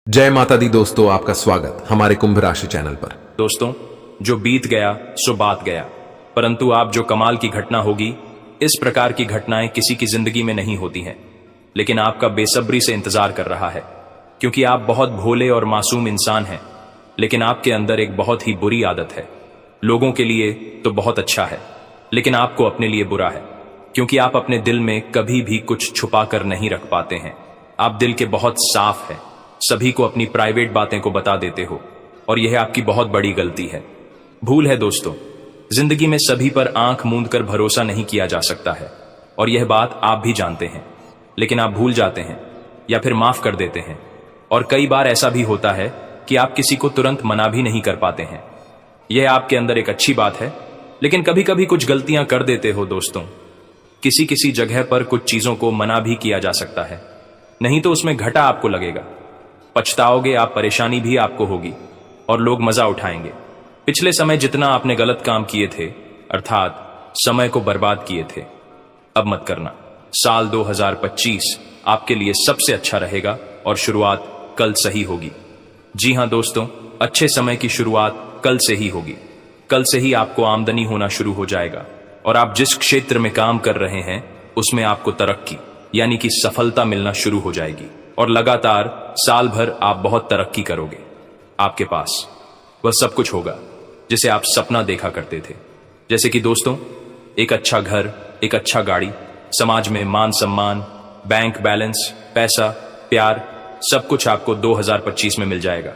जय माता दी दोस्तों, आपका स्वागत हमारे कुंभ राशि चैनल पर। दोस्तों, जो बीत गया सो बात गया, परंतु आप जो कमाल की घटना होगी, इस प्रकार की घटनाएं किसी की जिंदगी में नहीं होती हैं, लेकिन आपका बेसब्री से इंतजार कर रहा है, क्योंकि आप बहुत भोले और मासूम इंसान हैं, लेकिन आपके अंदर एक बहुत ही बुरी आदत है। लोगों के लिए तो बहुत अच्छा है, लेकिन आपको अपने लिए बुरा है, क्योंकि आप अपने दिल में कभी भी कुछ छुपा कर नहीं रख पाते हैं। आप दिल के बहुत साफ हैं, सभी को अपनी प्राइवेट बातें को बता देते हो, और यह आपकी बहुत बड़ी गलती है, भूल है। दोस्तों, जिंदगी में सभी पर आंख मूंद कर भरोसा नहीं किया जा सकता है, और यह बात आप भी जानते हैं, लेकिन आप भूल जाते हैं या फिर माफ कर देते हैं। और कई बार ऐसा भी होता है कि आप किसी को तुरंत मना भी नहीं कर पाते हैं। यह आपके अंदर एक अच्छी बात है, लेकिन कभी कभी कुछ गलतियां कर देते हो। दोस्तों, किसी किसी जगह पर कुछ चीजों को मना भी किया जा सकता है, नहीं तो उसमें घाटा आपको लगेगा, पछताओगे आप, परेशानी भी आपको होगी, और लोग मजा उठाएंगे। पिछले समय जितना आपने गलत काम किए थे, अर्थात समय को बर्बाद किए थे, अब मत करना। साल 2025 आपके लिए सबसे अच्छा रहेगा और शुरुआत कल से ही होगी। जी हां दोस्तों, अच्छे समय की शुरुआत कल से ही होगी। कल से ही आपको आमदनी होना शुरू हो जाएगा, और आप जिस क्षेत्र में काम कर रहे हैं उसमें आपको तरक्की यानी कि सफलता मिलना शुरू हो जाएगी, और लगातार साल भर आप बहुत तरक्की करोगे। आपके पास वह सब कुछ होगा जिसे आप सपना देखा करते थे, जैसे कि दोस्तों, एक अच्छा घर, एक अच्छा गाड़ी, समाज में मान सम्मान, बैंक बैलेंस, पैसा, प्यार, सब कुछ आपको 2025 में मिल जाएगा।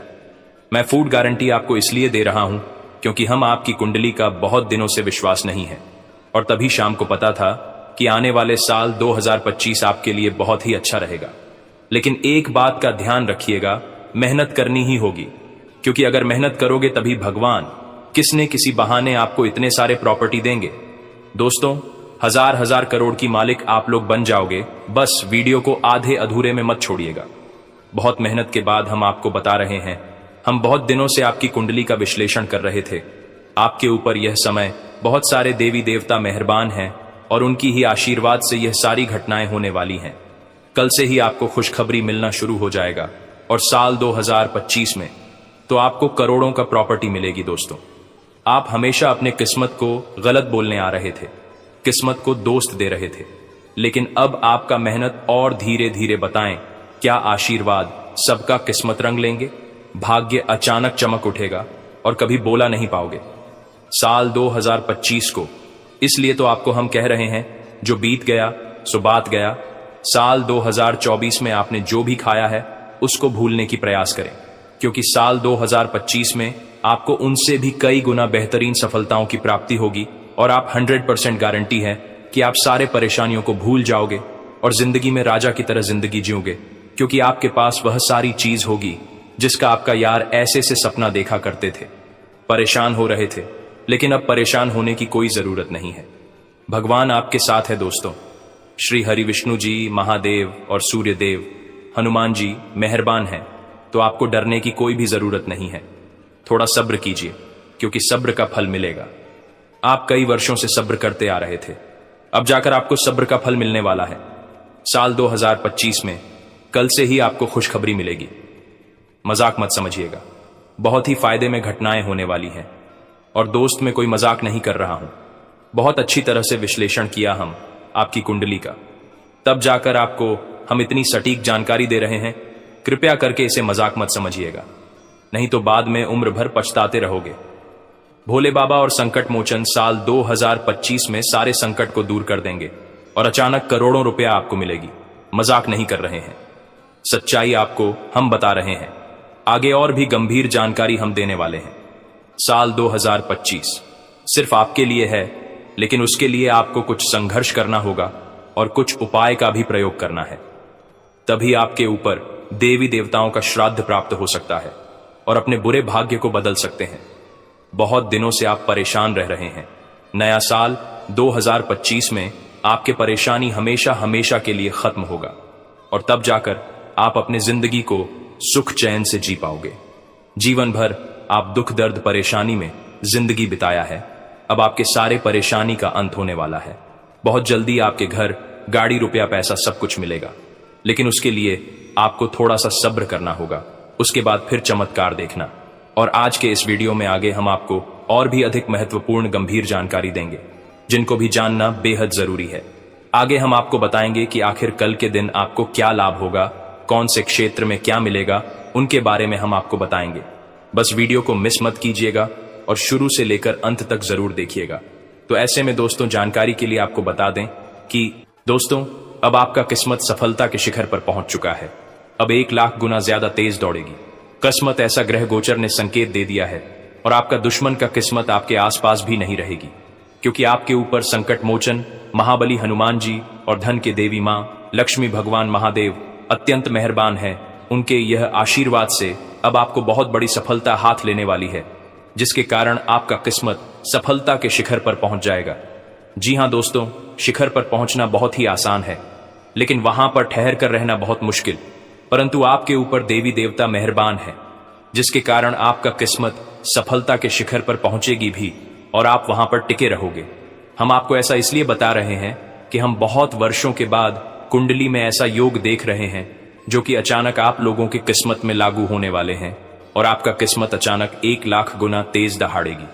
मैं फूड गारंटी आपको इसलिए दे रहा हूं क्योंकि हम आपकी कुंडली का बहुत दिनों से विश्वास नहीं है, और तभी शाम को पता था कि आने वाले साल 2025 आपके लिए बहुत ही अच्छा रहेगा। लेकिन एक बात का ध्यान रखिएगा, मेहनत करनी ही होगी, क्योंकि अगर मेहनत करोगे तभी भगवान किसने किसी बहाने आपको इतने सारे प्रॉपर्टी देंगे। दोस्तों, हजार हजार करोड़ की मालिक आप लोग बन जाओगे। बस वीडियो को आधे अधूरे में मत छोड़िएगा। बहुत मेहनत के बाद हम आपको बता रहे हैं। हम बहुत दिनों से आपकी कुंडली का विश्लेषण कर रहे थे। आपके ऊपर यह समय बहुत सारे देवी देवता मेहरबान हैं, और उनकी ही आशीर्वाद से यह सारी घटनाएं होने वाली हैं। कल से ही आपको खुशखबरी मिलना शुरू हो जाएगा, और साल 2025 में तो आपको करोड़ों का प्रॉपर्टी मिलेगी। दोस्तों, आप हमेशा अपने किस्मत को गलत बोलने आ रहे थे, किस्मत को दोस्त दे रहे थे, लेकिन अब आपका मेहनत और धीरे धीरे बताएं क्या आशीर्वाद सबका किस्मत रंग लेंगे। भाग्य अचानक चमक उठेगा और कभी बोला नहीं पाओगे। साल 2025 को इसलिए तो आपको हम कह रहे हैं, जो बीत गया सो बात गया। साल 2024 में आपने जो भी खाया है उसको भूलने की प्रयास करें, क्योंकि साल 2025 में आपको उनसे भी कई गुना बेहतरीन सफलताओं की प्राप्ति होगी, और आप 100% गारंटी है कि आप सारे परेशानियों को भूल जाओगे और जिंदगी में राजा की तरह जिंदगी जियोगे, क्योंकि आपके पास वह सारी चीज होगी जिसका आपका यार ऐसे से सपना देखा करते थे। परेशान हो रहे थे, लेकिन अब परेशान होने की कोई जरूरत नहीं है। भगवान आपके साथ है। दोस्तों, श्री हरि विष्णु जी, महादेव और सूर्य देव, हनुमान जी मेहरबान हैं, तो आपको डरने की कोई भी जरूरत नहीं है। थोड़ा सब्र कीजिए, क्योंकि सब्र का फल मिलेगा। आप कई वर्षों से सब्र करते आ रहे थे, अब जाकर आपको सब्र का फल मिलने वाला है। साल 2025 में कल से ही आपको खुशखबरी मिलेगी। मजाक मत समझिएगा, बहुत ही फायदे में घटनाएं होने वाली हैं, और दोस्त में कोई मजाक नहीं कर रहा हूं। बहुत अच्छी तरह से विश्लेषण किया हम आपकी कुंडली का, तब जाकर आपको हम इतनी सटीक जानकारी दे रहे हैं। कृपया करके इसे मजाक मत समझिएगा, नहीं तो बाद में उम्र भर पछताते रहोगे। भोले बाबा और संकट मोचन साल 2025 में सारे संकट को दूर कर देंगे, और अचानक करोड़ों रुपया आपको मिलेगी। मजाक नहीं कर रहे हैं, सच्चाई आपको हम बता रहे हैं। आगे और भी गंभीर जानकारी हम देने वाले हैं। साल 2025 सिर्फ आपके लिए है, लेकिन उसके लिए आपको कुछ संघर्ष करना होगा और कुछ उपाय का भी प्रयोग करना है। तभी आपके ऊपर देवी देवताओं का श्राद्ध प्राप्त हो सकता है, और अपने बुरे भाग्य को बदल सकते हैं। बहुत दिनों से आप परेशान रह रहे हैं। नया साल 2025 में आपके परेशानी हमेशा हमेशा के लिए खत्म होगा, और तब जाकर आप अपने जिंदगी को सुख चैन से जी पाओगे। जीवन भर आप दुख दर्द परेशानी में जिंदगी बिताया है, अब आपके सारे परेशानी का अंत होने वाला है। बहुत जल्दी आपके घर, गाड़ी, रुपया, पैसा सब कुछ मिलेगा, लेकिन उसके लिए आपको थोड़ा सा सब्र करना होगा। उसके बाद फिर चमत्कार देखना। और आज के इस वीडियो में आगे हम आपको और भी अधिक महत्वपूर्ण गंभीर जानकारी देंगे, जिनको भी जानना बेहद जरूरी है। आगे हम आपको बताएंगे कि आखिर कल के दिन आपको क्या लाभ होगा, कौन से क्षेत्र में क्या मिलेगा, उनके बारे में हम आपको बताएंगे। बस वीडियो को मिस मत कीजिएगा और शुरू से लेकर अंत तक जरूर देखिएगा। तो ऐसे में दोस्तों, जानकारी के लिए आपको बता दें कि दोस्तों, अब आपका किस्मत सफलता के शिखर पर पहुंच चुका है। अब 1 लाख गुना ज्यादा तेज दौड़ेगी। किस्मत ऐसा ग्रह गोचर ने संकेत दे दिया है और आपका दुश्मन का किस्मत आपके आसपास भी नहीं रहेगी, क्योंकि आपके ऊपर संकट मोचन महाबली हनुमान जी और धन के देवी मां लक्ष्मी भगवान महादेव अत्यंत मेहरबान हैं। उनके यह आशीर्वाद से अब आपको बहुत बड़ी सफलता हाथ लेने वाली है, जिसके कारण आपका किस्मत सफलता के शिखर पर पहुंच जाएगा। जी हां दोस्तों, शिखर पर पहुंचना बहुत ही आसान है, लेकिन वहां पर ठहर कर रहना बहुत मुश्किल। परंतु आपके ऊपर देवी देवता मेहरबान है, जिसके कारण आपका किस्मत सफलता के शिखर पर पहुंचेगी भी और आप वहां पर टिके रहोगे। हम आपको ऐसा इसलिए बता रहे हैं कि हम बहुत वर्षों के बाद कुंडली में ऐसा योग देख रहे हैं जो कि अचानक आप लोगों की किस्मत में लागू होने वाले हैं और आपका किस्मत अचानक 1 लाख गुना तेज दहाड़ेगी।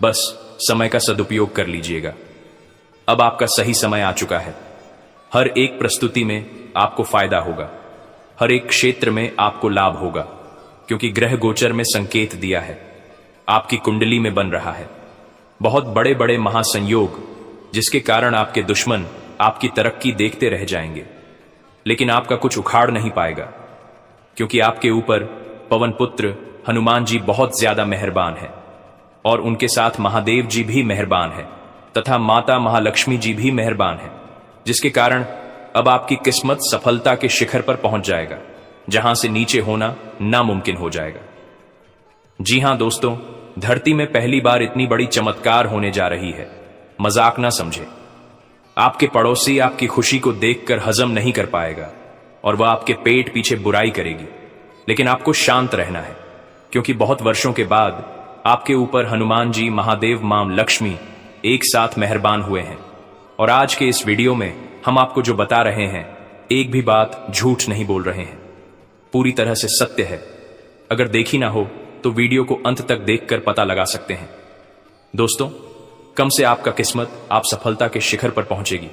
बस समय का सदुपयोग कर लीजिएगा। अब आपका सही समय आ चुका है। हर एक प्रस्तुति में आपको फायदा होगा, हर एक क्षेत्र में आपको लाभ होगा, क्योंकि ग्रह गोचर में संकेत दिया है, आपकी कुंडली में बन रहा है बहुत बड़े बड़े महासंयोग, जिसके कारण आपके दुश्मन आपकी तरक्की देखते रह जाएंगे, लेकिन आपका कुछ उखाड़ नहीं पाएगा, क्योंकि आपके ऊपर पवन पुत्र हनुमान जी बहुत ज्यादा मेहरबान है और उनके साथ महादेव जी भी मेहरबान है तथा माता महालक्ष्मी जी भी मेहरबान है, जिसके कारण अब आपकी किस्मत सफलता के शिखर पर पहुंच जाएगा, जहां से नीचे होना नामुमकिन हो जाएगा। जी हां दोस्तों, धरती में पहली बार इतनी बड़ी चमत्कार होने जा रही है, मजाक ना समझे। आपके पड़ोसी आपकी खुशी को देखकर हजम नहीं कर पाएगा और वह आपके पेट पीछे बुराई करेगी, लेकिन आपको शांत रहना है, क्योंकि बहुत वर्षों के बाद आपके ऊपर हनुमान जी, महादेव, मां लक्ष्मी एक साथ मेहरबान हुए हैं। और आज के इस वीडियो में हम आपको जो बता रहे हैं, एक भी बात झूठ नहीं बोल रहे हैं, पूरी तरह से सत्य है। अगर देखी ना हो तो वीडियो को अंत तक देखकर पता लगा सकते हैं। दोस्तों, कम से आपका किस्मत आप सफलता के शिखर पर पहुंचेगी।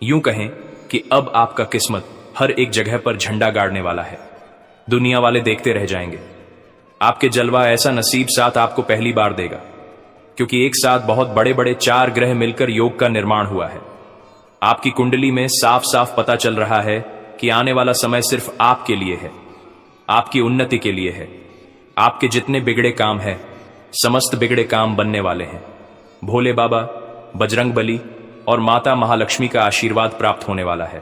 यूं कहें कि अब आपका किस्मत हर एक जगह पर झंडा गाड़ने वाला है। दुनिया वाले देखते रह जाएंगे। आपके जलवा ऐसा नसीब साथ आपको पहली बार देगा, क्योंकि एक साथ बहुत बड़े बड़े 4 ग्रह मिलकर योग का निर्माण हुआ है। आपकी कुंडली में साफ साफ पता चल रहा है कि आने वाला समय सिर्फ आपके लिए है, आपकी उन्नति के लिए है। आपके जितने बिगड़े काम हैं, समस्त बिगड़े काम बनने वाले हैं। भोले बाबा, बजरंग बली और माता महालक्ष्मी का आशीर्वाद प्राप्त होने वाला है।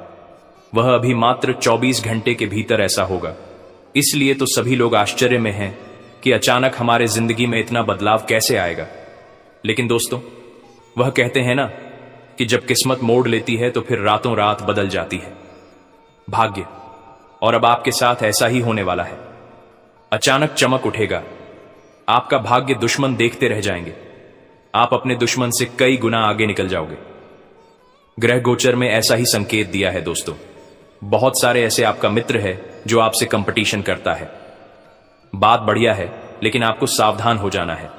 वह अभी मात्र 24 घंटे के भीतर ऐसा होगा। इसलिए तो सभी लोग आश्चर्य में हैं कि अचानक हमारे जिंदगी में इतना बदलाव कैसे आएगा। लेकिन दोस्तों, वह कहते हैं ना कि जब किस्मत मोड़ लेती है तो फिर रातों रात बदल जाती है भाग्य, और अब आपके साथ ऐसा ही होने वाला है। अचानक चमक उठेगा, आपका भाग्य दुश्मन देखते रह जाएंगे। आप अपने दुश्मन से कई गुना आगे निकल जाओगे। ग्रह गोचर में ऐसा ही संकेत दिया है दोस्तों। बहुत सारे ऐसे आपका मित्र है जो आपसे कंपटीशन करता है। बात बढ़िया है, लेकिन आपको सावधान हो जाना है,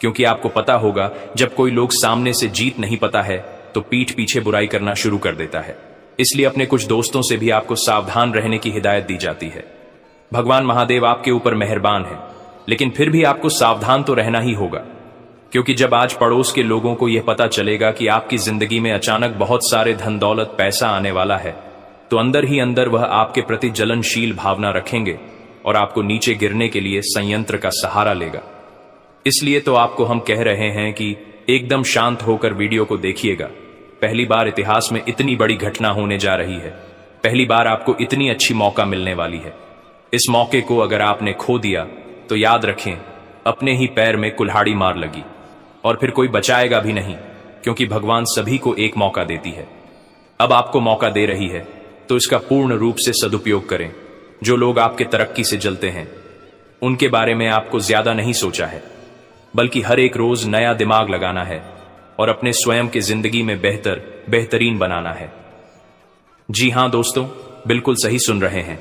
क्योंकि आपको पता होगा जब कोई लोग सामने से जीत नहीं पाता है तो पीठ पीछे बुराई करना शुरू कर देता है। इसलिए अपने कुछ दोस्तों से भी आपको सावधान रहने की हिदायत दी जाती है। भगवान महादेव आपके ऊपर मेहरबान है, लेकिन फिर भी आपको सावधान तो रहना ही होगा, क्योंकि जब आज पड़ोस के लोगों को यह पता चलेगा कि आपकी जिंदगी में अचानक बहुत सारे धन दौलत पैसा आने वाला है, तो अंदर ही अंदर वह आपके प्रति जलनशील भावना रखेंगे और आपको नीचे गिरने के लिए संयंत्र का सहारा लेगा। इसलिए तो आपको हम कह रहे हैं कि एकदम शांत होकर वीडियो को देखिएगा। पहली बार इतिहास में इतनी बड़ी घटना होने जा रही है। पहली बार आपको इतनी अच्छी मौका मिलने वाली है। इस मौके को अगर आपने खो दिया तो याद रखें, अपने ही पैर में कुल्हाड़ी मार लगी और फिर कोई बचाएगा भी नहीं, क्योंकि भगवान सभी को एक मौका देती है। अब आपको मौका दे रही है तो इसका पूर्ण रूप से सदुपयोग करें। जो लोग आपके तरक्की से जलते हैं, उनके बारे में आपको ज्यादा नहीं सोचा है, बल्कि हर एक रोज नया दिमाग लगाना है और अपने स्वयं की जिंदगी में बेहतरीन बनाना है। जी हां दोस्तों, बिल्कुल सही सुन रहे हैं।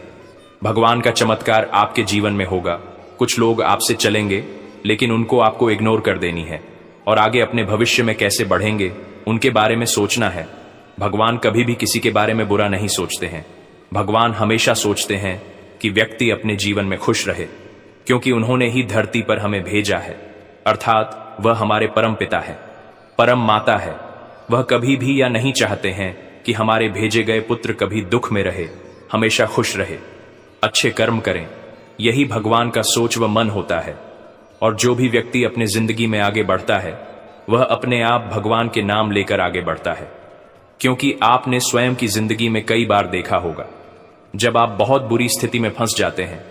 भगवान का चमत्कार आपके जीवन में होगा। कुछ लोग आपसे चलेंगे, लेकिन उनको आपको इग्नोर कर देनी है और आगे अपने भविष्य में कैसे बढ़ेंगे उनके बारे में सोचना है। भगवान कभी भी किसी के बारे में बुरा नहीं सोचते हैं। भगवान हमेशा सोचते हैं कि व्यक्ति अपने जीवन में खुश रहे, क्योंकि उन्होंने ही धरती पर हमें भेजा है, अर्थात वह हमारे परम पिता है, परम माता है। वह कभी भी या नहीं चाहते हैं कि हमारे भेजे गए पुत्र कभी दुख में रहे, हमेशा खुश रहे, अच्छे कर्म करें। यही भगवान का सोच व मन होता है। और जो भी व्यक्ति अपने जिंदगी में आगे बढ़ता है वह अपने आप भगवान के नाम लेकर आगे बढ़ता है, क्योंकि आपने स्वयं की जिंदगी में कई बार देखा होगा, जब आप बहुत बुरी स्थिति में फंस जाते हैं,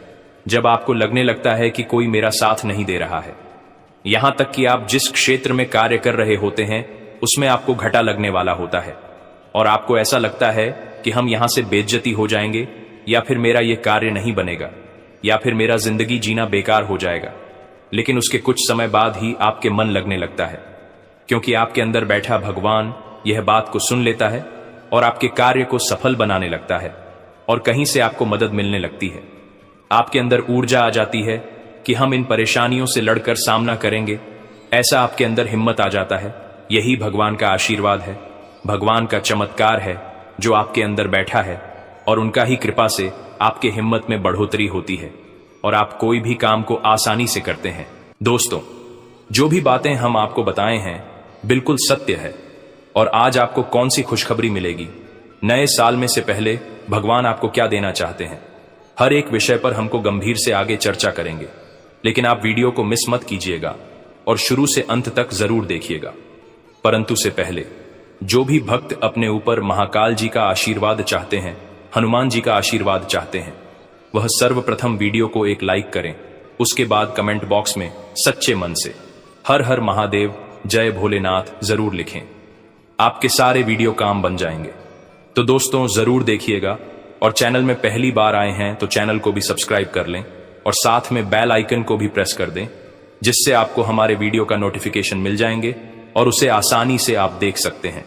जब आपको लगने लगता है कि कोई मेरा साथ नहीं दे रहा है, यहां तक कि आप जिस क्षेत्र में कार्य कर रहे होते हैं उसमें आपको घाटा लगने वाला होता है और आपको ऐसा लगता है कि हम यहां से बेइज्जती हो जाएंगे, या फिर मेरा यह कार्य नहीं बनेगा, या फिर मेरा जिंदगी जीना बेकार हो जाएगा। लेकिन उसके कुछ समय बाद ही आपके मन लगने लगता है, क्योंकि आपके अंदर बैठा भगवान यह बात को सुन लेता है और आपके कार्य को सफल बनाने लगता है और कहीं से आपको मदद मिलने लगती है। आपके अंदर ऊर्जा आ जाती है कि हम इन परेशानियों से लड़कर सामना करेंगे। ऐसा आपके अंदर हिम्मत आ जाता है। यही भगवान का आशीर्वाद है, भगवान का चमत्कार है जो आपके अंदर बैठा है, और उनका ही कृपा से आपके हिम्मत में बढ़ोतरी होती है और आप कोई भी काम को आसानी से करते हैं। दोस्तों, जो भी बातें हम आपको बताए हैं बिल्कुल सत्य है। और आज आपको कौन सी खुशखबरी मिलेगी? नए साल में से पहले भगवान आपको क्या देना चाहते हैं? हर एक विषय पर हमको गंभीर से आगे चर्चा करेंगे, लेकिन आप वीडियो को मिस मत कीजिएगा और शुरू से अंत तक जरूर देखिएगा। परंतु से पहले जो भी भक्त अपने ऊपर महाकाल जी का आशीर्वाद चाहते हैं, हनुमान जी का आशीर्वाद चाहते हैं, वह सर्वप्रथम वीडियो को एक लाइक करें। उसके बाद कमेंट बॉक्स में सच्चे मन से हर हर महादेव, जय भोलेनाथ जरूर लिखें। आपके सारे वीडियो काम बन जाएंगे। तो दोस्तों, जरूर देखिएगा और चैनल में पहली बार आए हैं तो चैनल को भी सब्सक्राइब कर लें और साथ में बेल आइकन को भी प्रेस कर दें, जिससे आपको हमारे वीडियो का नोटिफिकेशन मिल जाएंगे और उसे आसानी से आप देख सकते हैं।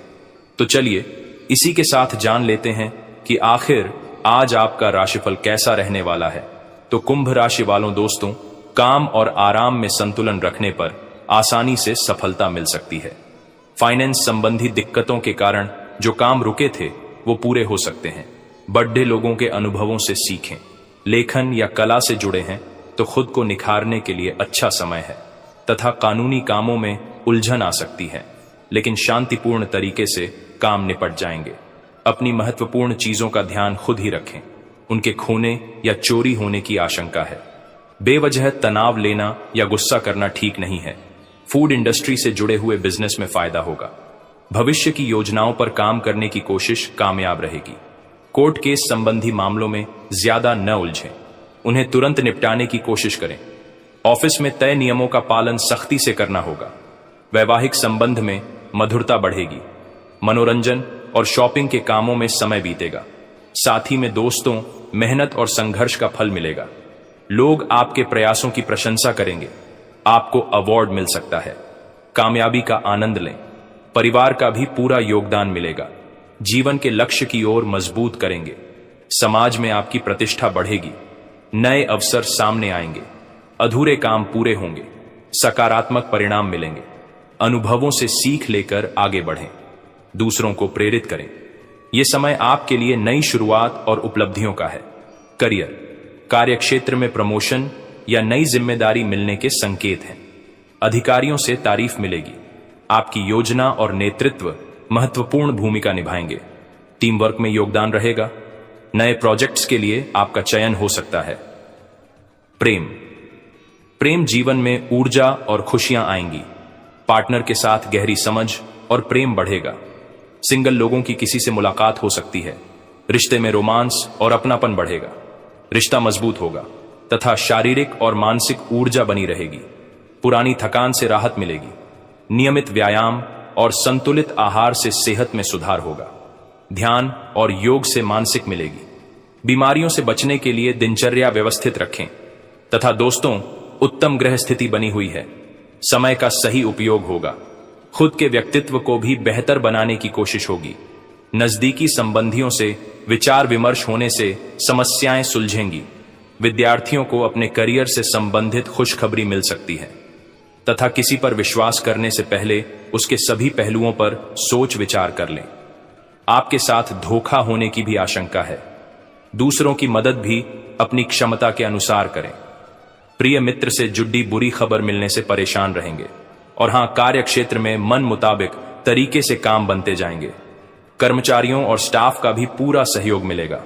तो चलिए इसी के साथ जान लेते हैं कि आखिर आज आपका राशिफल कैसा रहने वाला है। तो कुंभ राशि वालों दोस्तों, काम और आराम में संतुलन रखने पर आसानी से सफलता मिल सकती है। फाइनेंस संबंधी दिक्कतों के कारण जो काम रुके थे वो पूरे हो सकते हैं। बड़े लोगों के अनुभवों से सीखें। लेखन या कला से जुड़े हैं तो खुद को निखारने के लिए अच्छा समय है, तथा कानूनी कामों में उलझन आ सकती है, लेकिन शांतिपूर्ण तरीके से काम निपट जाएंगे। अपनी महत्वपूर्ण चीजों का ध्यान खुद ही रखें, उनके खोने या चोरी होने की आशंका है। बेवजह तनाव लेना या गुस्सा करना ठीक नहीं है। फूड इंडस्ट्री से जुड़े हुए बिजनेस में फायदा होगा। भविष्य की योजनाओं पर काम करने की कोशिश कामयाब रहेगी। कोर्ट केस संबंधी मामलों में ज्यादा न उलझें, उन्हें तुरंत निपटाने की कोशिश करें। ऑफिस में तय नियमों का पालन सख्ती से करना होगा। वैवाहिक संबंध में मधुरता बढ़ेगी। मनोरंजन और शॉपिंग के कामों में समय बीतेगा। साथ ही में दोस्तों, मेहनत और संघर्ष का फल मिलेगा। लोग आपके प्रयासों की प्रशंसा करेंगे। आपको अवार्ड मिल सकता है। कामयाबी का आनंद लें। परिवार का भी पूरा योगदान मिलेगा। जीवन के लक्ष्य की ओर मजबूत करेंगे। समाज में आपकी प्रतिष्ठा बढ़ेगी। नए अवसर सामने आएंगे। अधूरे काम पूरे होंगे। सकारात्मक परिणाम मिलेंगे। अनुभवों से सीख लेकर आगे बढ़ें। दूसरों को प्रेरित करें। यह समय आपके लिए नई शुरुआत और उपलब्धियों का है। करियर, कार्यक्षेत्र में प्रमोशन या नई जिम्मेदारी मिलने के संकेत हैं। अधिकारियों से तारीफ मिलेगी। आपकी योजना और नेतृत्व महत्वपूर्ण भूमिका निभाएंगे। टीम वर्क में योगदान रहेगा। नए प्रोजेक्ट्स के लिए आपका चयन हो सकता है। प्रेम जीवन में ऊर्जा और खुशियां आएंगी। पार्टनर के साथ गहरी समझ और प्रेम बढ़ेगा। सिंगल लोगों की किसी से मुलाकात हो सकती है। रिश्ते में रोमांस और अपनापन बढ़ेगा। रिश्ता मजबूत होगा तथा शारीरिक और मानसिक ऊर्जा बनी रहेगी। पुरानी थकान से राहत मिलेगी। नियमित व्यायाम और संतुलित आहार से सेहत में सुधार होगा। ध्यान और योग से मानसिक मिलेगी। बीमारियों से बचने के लिए दिनचर्या व्यवस्थित रखें। तथा दोस्तों, उत्तम ग्रह स्थिति बनी हुई है। समय का सही उपयोग होगा। खुद के व्यक्तित्व को भी बेहतर बनाने की कोशिश होगी। नजदीकी संबंधियों से विचार विमर्श होने से समस्याएं सुलझेंगी। विद्यार्थियों को अपने करियर से संबंधित खुशखबरी मिल सकती है तथा किसी पर विश्वास करने से पहले उसके सभी पहलुओं पर सोच विचार कर लें। आपके साथ धोखा होने की भी आशंका है। दूसरों की मदद भी अपनी क्षमता के अनुसार करें। प्रिय मित्र से जुड़ी बुरी खबर मिलने से परेशान रहेंगे। और हां, कार्य क्षेत्र में मन मुताबिक तरीके से काम बनते जाएंगे। कर्मचारियों और स्टाफ का भी पूरा सहयोग मिलेगा।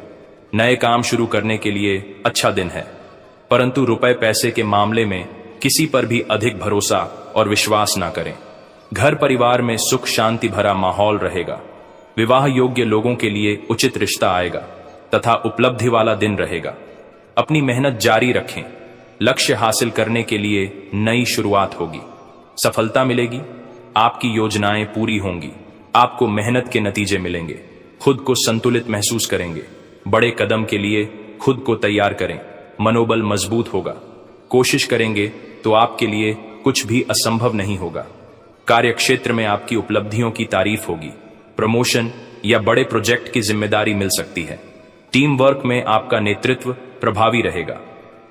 नए काम शुरू करने के लिए अच्छा दिन है, परंतु रुपए पैसे के मामले में किसी पर भी अधिक भरोसा और विश्वास ना करें। घर परिवार में सुख शांति भरा माहौल रहेगा। विवाह योग्य लोगों के लिए उचित रिश्ता आएगा तथा उपलब्धि वाला दिन रहेगा। अपनी मेहनत जारी रखें। लक्ष्य हासिल करने के लिए नई शुरुआत होगी। सफलता मिलेगी। आपकी योजनाएं पूरी होंगी। आपको मेहनत के नतीजे मिलेंगे। खुद को संतुलित महसूस करेंगे। बड़े कदम के लिए खुद को तैयार करें। मनोबल मजबूत होगा। कोशिश करेंगे तो आपके लिए कुछ भी असंभव नहीं होगा। कार्यक्षेत्र में आपकी उपलब्धियों की तारीफ होगी। प्रमोशन या बड़े प्रोजेक्ट की जिम्मेदारी मिल सकती है। टीम वर्क में आपका नेतृत्व प्रभावी रहेगा।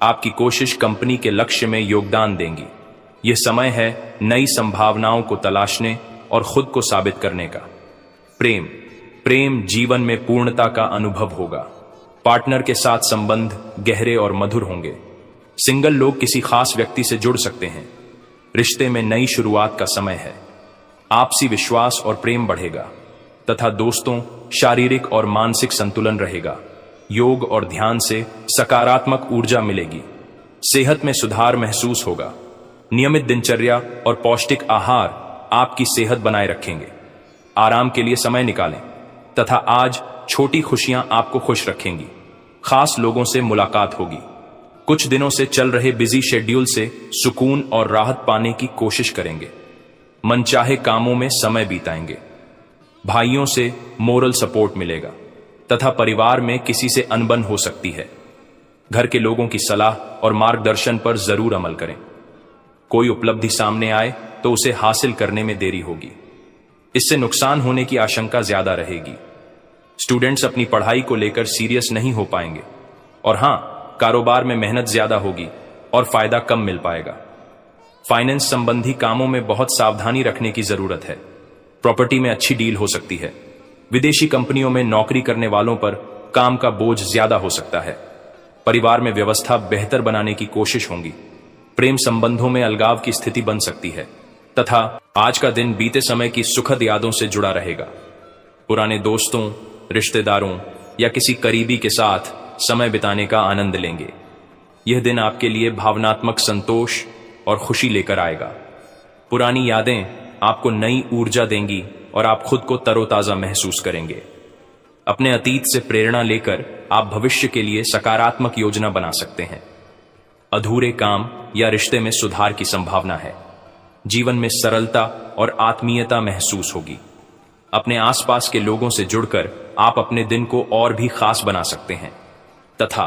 आपकी कोशिश कंपनी के लक्ष्य में योगदान देंगी। यह समय है नई संभावनाओं को तलाशने और खुद को साबित करने का। प्रेम जीवन में पूर्णता का अनुभव होगा। पार्टनर के साथ संबंध गहरे और मधुर होंगे। सिंगल लोग किसी खास व्यक्ति से जुड़ सकते हैं। रिश्ते में नई शुरुआत का समय है। आपसी विश्वास और प्रेम बढ़ेगा तथा दोस्तों, शारीरिक और मानसिक संतुलन रहेगा। योग और ध्यान से सकारात्मक ऊर्जा मिलेगी। सेहत में सुधार महसूस होगा। नियमित दिनचर्या और पौष्टिक आहार आपकी सेहत बनाए रखेंगे। आराम के लिए समय निकालें तथा आज छोटी खुशियां आपको खुश रखेंगी। खास लोगों से मुलाकात होगी। कुछ दिनों से चल रहे बिजी शेड्यूल से सुकून और राहत पाने की कोशिश करेंगे। मनचाहे कामों में समय बिताएंगे। भाइयों से मोरल सपोर्ट मिलेगा तथा परिवार में किसी से अनबन हो सकती है। घर के लोगों की सलाह और मार्गदर्शन पर जरूर अमल करें। कोई उपलब्धि सामने आए तो उसे हासिल करने में देरी होगी। इससे नुकसान होने की आशंका ज्यादा रहेगी। स्टूडेंट्स अपनी पढ़ाई को लेकर सीरियस नहीं हो पाएंगे। और हां, कारोबार में मेहनत ज्यादा होगी और फायदा कम मिल पाएगा। फाइनेंस संबंधी कामों में बहुत सावधानी रखने की जरूरत है। प्रॉपर्टी में अच्छी डील हो सकती है। विदेशी कंपनियों में नौकरी करने वालों पर काम का बोझ ज्यादा हो सकता है। परिवार में व्यवस्था बेहतर बनाने की कोशिश होगी। प्रेम संबंधों में अलगाव की स्थिति बन सकती है तथा आज का दिन बीते समय की सुखद यादों से जुड़ा रहेगा। पुराने दोस्तों, रिश्तेदारों या किसी करीबी के साथ समय बिताने का आनंद लेंगे। यह दिन आपके लिए भावनात्मक संतोष और खुशी लेकर आएगा। पुरानी यादें आपको नई ऊर्जा देंगी और आप खुद को तरोताजा महसूस करेंगे। अपने अतीत से प्रेरणा लेकर आप भविष्य के लिए सकारात्मक योजना बना सकते हैं। अधूरे काम या रिश्ते में सुधार की संभावना है। जीवन में सरलता और आत्मीयता महसूस होगी। अपने आसपास के लोगों से जुड़कर आप अपने दिन को और भी खास बना सकते हैं तथा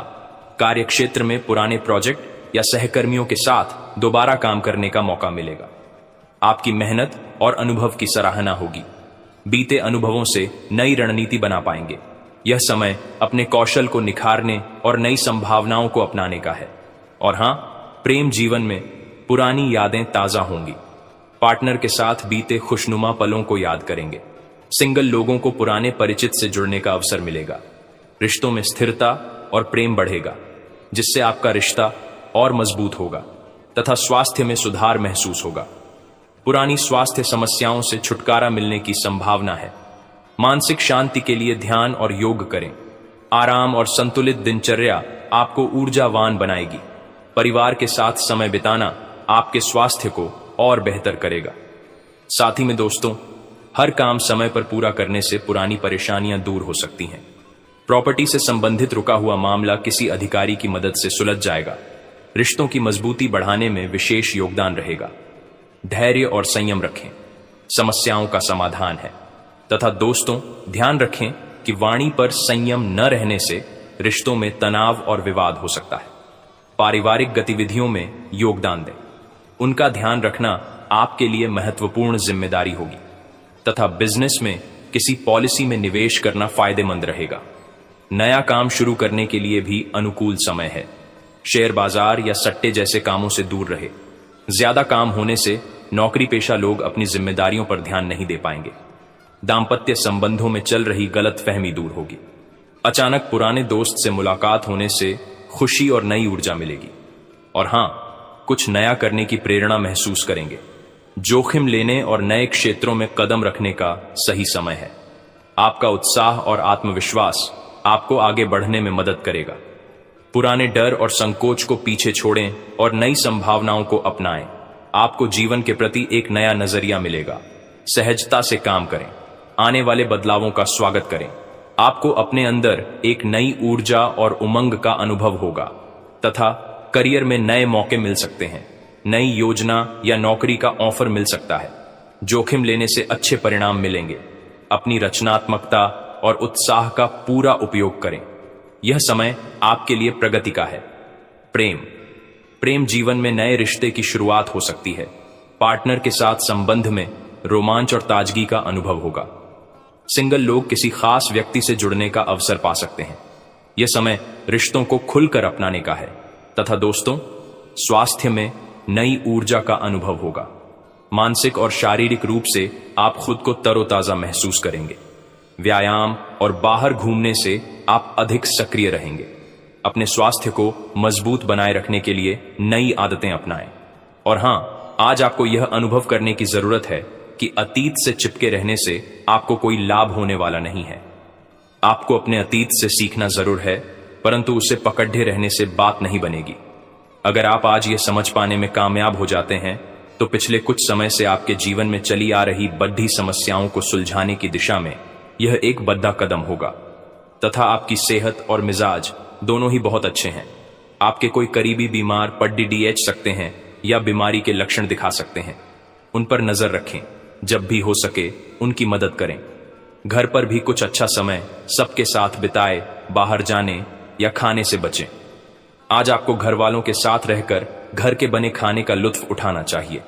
कार्यक्षेत्र में पुराने प्रोजेक्ट या सहकर्मियों के साथ दोबारा काम करने का मौका मिलेगा। आपकी मेहनत और अनुभव की सराहना होगी। बीते अनुभवों से नई रणनीति बना पाएंगे। यह समय अपने कौशल को निखारने और नई संभावनाओं को अपनाने का है। और हां, प्रेम जीवन में पुरानी यादें ताजा होंगी। पार्टनर के साथ बीते खुशनुमा पलों को याद करेंगे। सिंगल लोगों को पुराने परिचित से जुड़ने का अवसर मिलेगा। रिश्तों में स्थिरता और प्रेम बढ़ेगा, जिससे आपका रिश्ता और मजबूत होगा तथा स्वास्थ्य में सुधार महसूस होगा। पुरानी स्वास्थ्य समस्याओं से छुटकारा मिलने की संभावना है। मानसिक शांति के लिए ध्यान और योग करें। आराम और संतुलित दिनचर्या आपको ऊर्जावान बनाएगी। परिवार के साथ समय बिताना आपके स्वास्थ्य को और बेहतर करेगा। साथ ही में दोस्तों, हर काम समय पर पूरा करने से पुरानी परेशानियां दूर हो सकती हैं। प्रॉपर्टी से संबंधित रुका हुआ मामला किसी अधिकारी की मदद से सुलझ जाएगा। रिश्तों की मजबूती बढ़ाने में विशेष योगदान रहेगा। धैर्य और संयम रखें, समस्याओं का समाधान है। तथा दोस्तों, ध्यान रखें कि वाणी पर संयम न रहने से रिश्तों में तनाव और विवाद हो सकता है। पारिवारिक गतिविधियों में योगदान दें। उनका ध्यान रखना आपके लिए महत्वपूर्ण जिम्मेदारी होगी तथा बिजनेस में किसी पॉलिसी में निवेश करना फायदेमंद रहेगा। नया काम शुरू करने के लिए भी अनुकूल समय है। शेयर बाजार या सट्टे जैसे कामों से दूर रहे। ज्यादा काम होने से नौकरी पेशा लोग अपनी जिम्मेदारियों पर ध्यान नहीं दे पाएंगे। दाम्पत्य संबंधों में चल रही गलतफहमी दूर होगी। अचानक पुराने दोस्त से मुलाकात होने से खुशी और नई ऊर्जा मिलेगी। और हां, कुछ नया करने की प्रेरणा महसूस करेंगे। जोखिम लेने और नए क्षेत्रों में कदम रखने का सही समय है। आपका उत्साह और आत्मविश्वास आपको आगे बढ़ने में मदद करेगा। पुराने डर और संकोच को पीछे छोड़ें और नई संभावनाओं को अपनाएं। आपको जीवन के प्रति एक नया नजरिया मिलेगा। सहजता से काम करें। आने वाले बदलावों का स्वागत करें। आपको अपने अंदर एक नई ऊर्जा और उमंग का अनुभव होगा तथा करियर में नए मौके मिल सकते हैं। नई योजना या नौकरी का ऑफर मिल सकता है। जोखिम लेने से अच्छे परिणाम मिलेंगे। अपनी रचनात्मकता और उत्साह का पूरा उपयोग करें। यह समय आपके लिए प्रगति का है। प्रेम जीवन में नए रिश्ते की शुरुआत हो सकती है। पार्टनर के साथ संबंध में रोमांच और ताजगी का अनुभव होगा। सिंगल लोग किसी खास व्यक्ति से जुड़ने का अवसर पा सकते हैं। यह समय रिश्तों को खुलकर अपनाने का है। तथा दोस्तों, स्वास्थ्य में नई ऊर्जा का अनुभव होगा। मानसिक और शारीरिक रूप से आप खुद को तरोताजा महसूस करेंगे। व्यायाम और बाहर घूमने से आप अधिक सक्रिय रहेंगे। अपने स्वास्थ्य को मजबूत बनाए रखने के लिए नई आदतें अपनाएं। और हां, आज आपको यह अनुभव करने की जरूरत है कि अतीत से चिपके रहने से आपको कोई लाभ होने वाला नहीं है। आपको अपने अतीत से सीखना जरूर है, परंतु उसे पकड़े रहने से बात नहीं बनेगी। अगर आप आज यह समझ पाने में कामयाब हो जाते हैं तो पिछले कुछ समय से आपके जीवन में चली आ रही बढ़ी समस्याओं को सुलझाने की दिशा में यह एक बड़ा कदम होगा। तथा आपकी सेहत और मिजाज दोनों ही बहुत अच्छे हैं। आपके कोई करीबी बीमार पड्डीडीएच सकते हैं या बीमारी के लक्षण दिखा सकते हैं। उन पर नजर रखें। जब भी हो सके उनकी मदद करें। घर पर भी कुछ अच्छा समय सबके साथ बिताए। बाहर जाने या खाने से बचें। आज आपको घर वालों के साथ रहकर घर के बने खाने का लुत्फ उठाना चाहिए।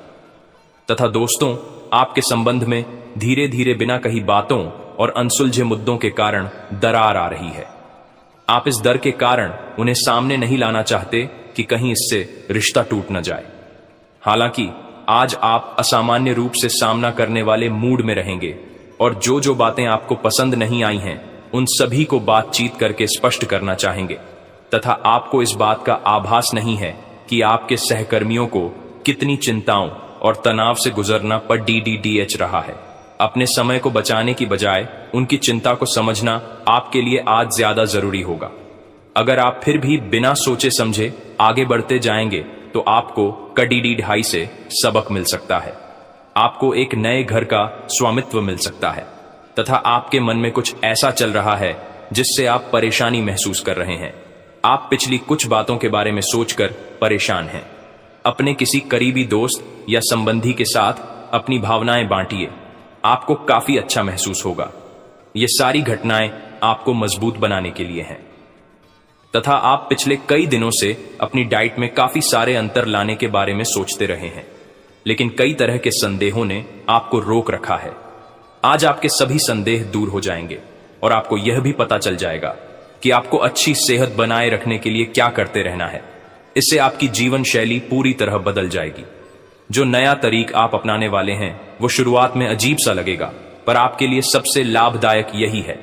तथा दोस्तों, आपके संबंध में धीरे धीरे बिना कही बातों और अनसुलझे मुद्दों के कारण दरार आ रही है। आप इस डर के कारण उन्हें सामने नहीं लाना चाहते कि कहीं इससे रिश्ता टूट न जाए। हालांकि आज आप असामान्य रूप से सामना करने वाले मूड में रहेंगे और जो जो बातें आपको पसंद नहीं आई हैं उन सभी को बातचीत करके स्पष्ट करना चाहेंगे। तथा आपको इस बात का आभास नहीं है कि आपके सहकर्मियों को कितनी चिंताओं और तनाव से गुजरना पड्डीडीएच रहा है। अपने समय को बचाने की बजाय उनकी चिंता को समझना आपके लिए आज ज्यादा जरूरी होगा। अगर आप फिर भी बिना सोचे समझे आगे बढ़ते जाएंगे तो आपको कड़ी ढाई से सबक मिल सकता है। आपको एक नए घर का स्वामित्व मिल सकता है तथा आपके मन में कुछ ऐसा चल रहा है जिससे आप परेशानी महसूस कर रहे हैं। आप पिछली कुछ बातों के बारे में सोचकर परेशान हैं। अपने किसी करीबी दोस्त या संबंधी के साथ अपनी भावनाएं बांटिए। आपको काफी अच्छा महसूस होगा। ये सारी घटनाएं आपको मजबूत बनाने के लिए हैं। तथा आप पिछले कई दिनों से अपनी डाइट में काफी सारे अंतर लाने के बारे में सोचते रहे हैं, लेकिन कई तरह के संदेहों ने आपको रोक रखा है। आज आपके सभी संदेह दूर हो जाएंगे और आपको यह भी पता चल जाएगा कि आपको अच्छी सेहत बनाए रखने के लिए क्या करते रहना है। इससे आपकी जीवन शैली पूरी तरह बदल जाएगी। जो नया तरीक आप अपनाने वाले हैं वो शुरुआत में अजीब सा लगेगा, पर आपके लिए सबसे लाभदायक यही है।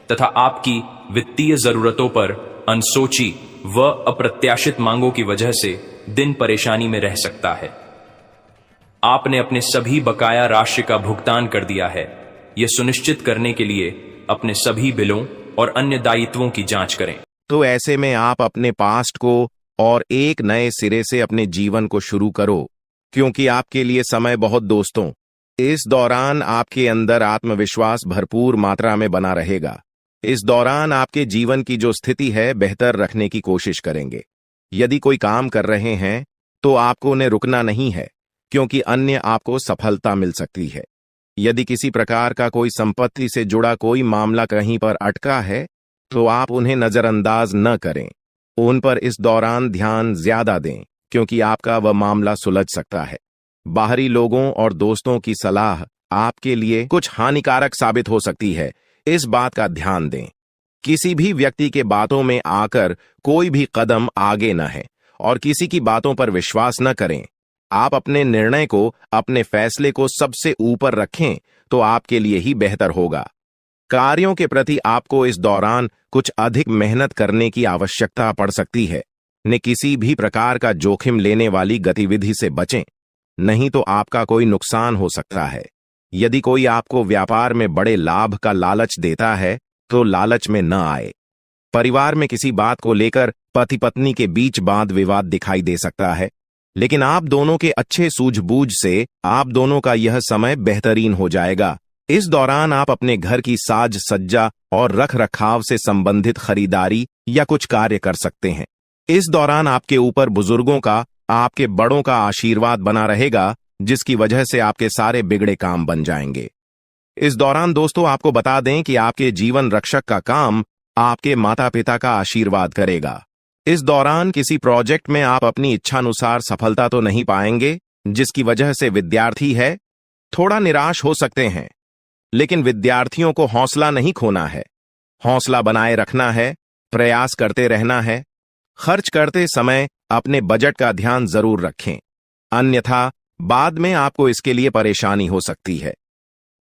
तथा आपकी वित्तीय जरूरतों पर अनसोची व अप्रत्याशित मांगों की वजह से दिन परेशानी में रह सकता है। आपने अपने सभी बकाया राशि का भुगतान कर दिया है। यह सुनिश्चित करने के लिए अपने सभी बिलों और अन्य दायित्वों की जांच करें। तो ऐसे में आप अपने पास्ट को और एक नए सिरे से अपने जीवन को शुरू करो, क्योंकि आपके लिए समय बहुत दोस्तों इस दौरान आपके अंदर आत्मविश्वास भरपूर मात्रा में बना रहेगा। इस दौरान आपके जीवन की जो स्थिति है बेहतर रखने की कोशिश करेंगे। यदि कोई काम कर रहे हैं तो आपको उन्हें रुकना नहीं है, क्योंकि अन्य आपको सफलता मिल सकती है। यदि किसी प्रकार का कोई संपत्ति से जुड़ा कोई मामला कहीं पर अटका है तो आप उन्हें नजरअंदाज न करें। उन पर इस दौरान ध्यान ज्यादा दें, क्योंकि आपका वह मामला सुलझ सकता है। बाहरी लोगों और दोस्तों की सलाह आपके लिए कुछ हानिकारक साबित हो सकती है, इस बात का ध्यान दें। किसी भी व्यक्ति के बातों में आकर कोई भी कदम आगे न है और किसी की बातों पर विश्वास न करें। आप अपने निर्णय को, अपने फैसले को सबसे ऊपर रखें तो आपके लिए ही बेहतर होगा। कार्यों के प्रति आपको इस दौरान कुछ अधिक मेहनत करने की आवश्यकता पड़ सकती है। ने किसी भी प्रकार का जोखिम लेने वाली गतिविधि से बचें, नहीं तो आपका कोई नुकसान हो सकता है। यदि कोई आपको व्यापार में बड़े लाभ का लालच देता है तो लालच में न आए। परिवार में किसी बात को लेकर पति पत्नी के बीच वाद विवाद दिखाई दे सकता है, लेकिन आप दोनों के अच्छे सूझबूझ से आप दोनों का यह समय बेहतरीन हो जाएगा। इस दौरान आप अपने घर की साज सज्जा और रख रखाव से संबंधित खरीदारी या कुछ कार्य कर सकते हैं। इस दौरान आपके ऊपर बुजुर्गों का, आपके बड़ों का आशीर्वाद बना रहेगा, जिसकी वजह से आपके सारे बिगड़े काम बन जाएंगे। इस दौरान दोस्तों आपको बता दें कि आपके जीवन रक्षक का काम आपके माता पिता का आशीर्वाद करेगा। इस दौरान किसी प्रोजेक्ट में आप अपनी इच्छानुसार सफलता तो नहीं पाएंगे, जिसकी वजह से विद्यार्थी है थोड़ा निराश हो सकते हैं, लेकिन विद्यार्थियों को हौसला नहीं खोना है, हौसला बनाए रखना है, प्रयास करते रहना है। खर्च करते समय अपने बजट का ध्यान जरूर रखें, अन्यथा बाद में आपको इसके लिए परेशानी हो सकती है।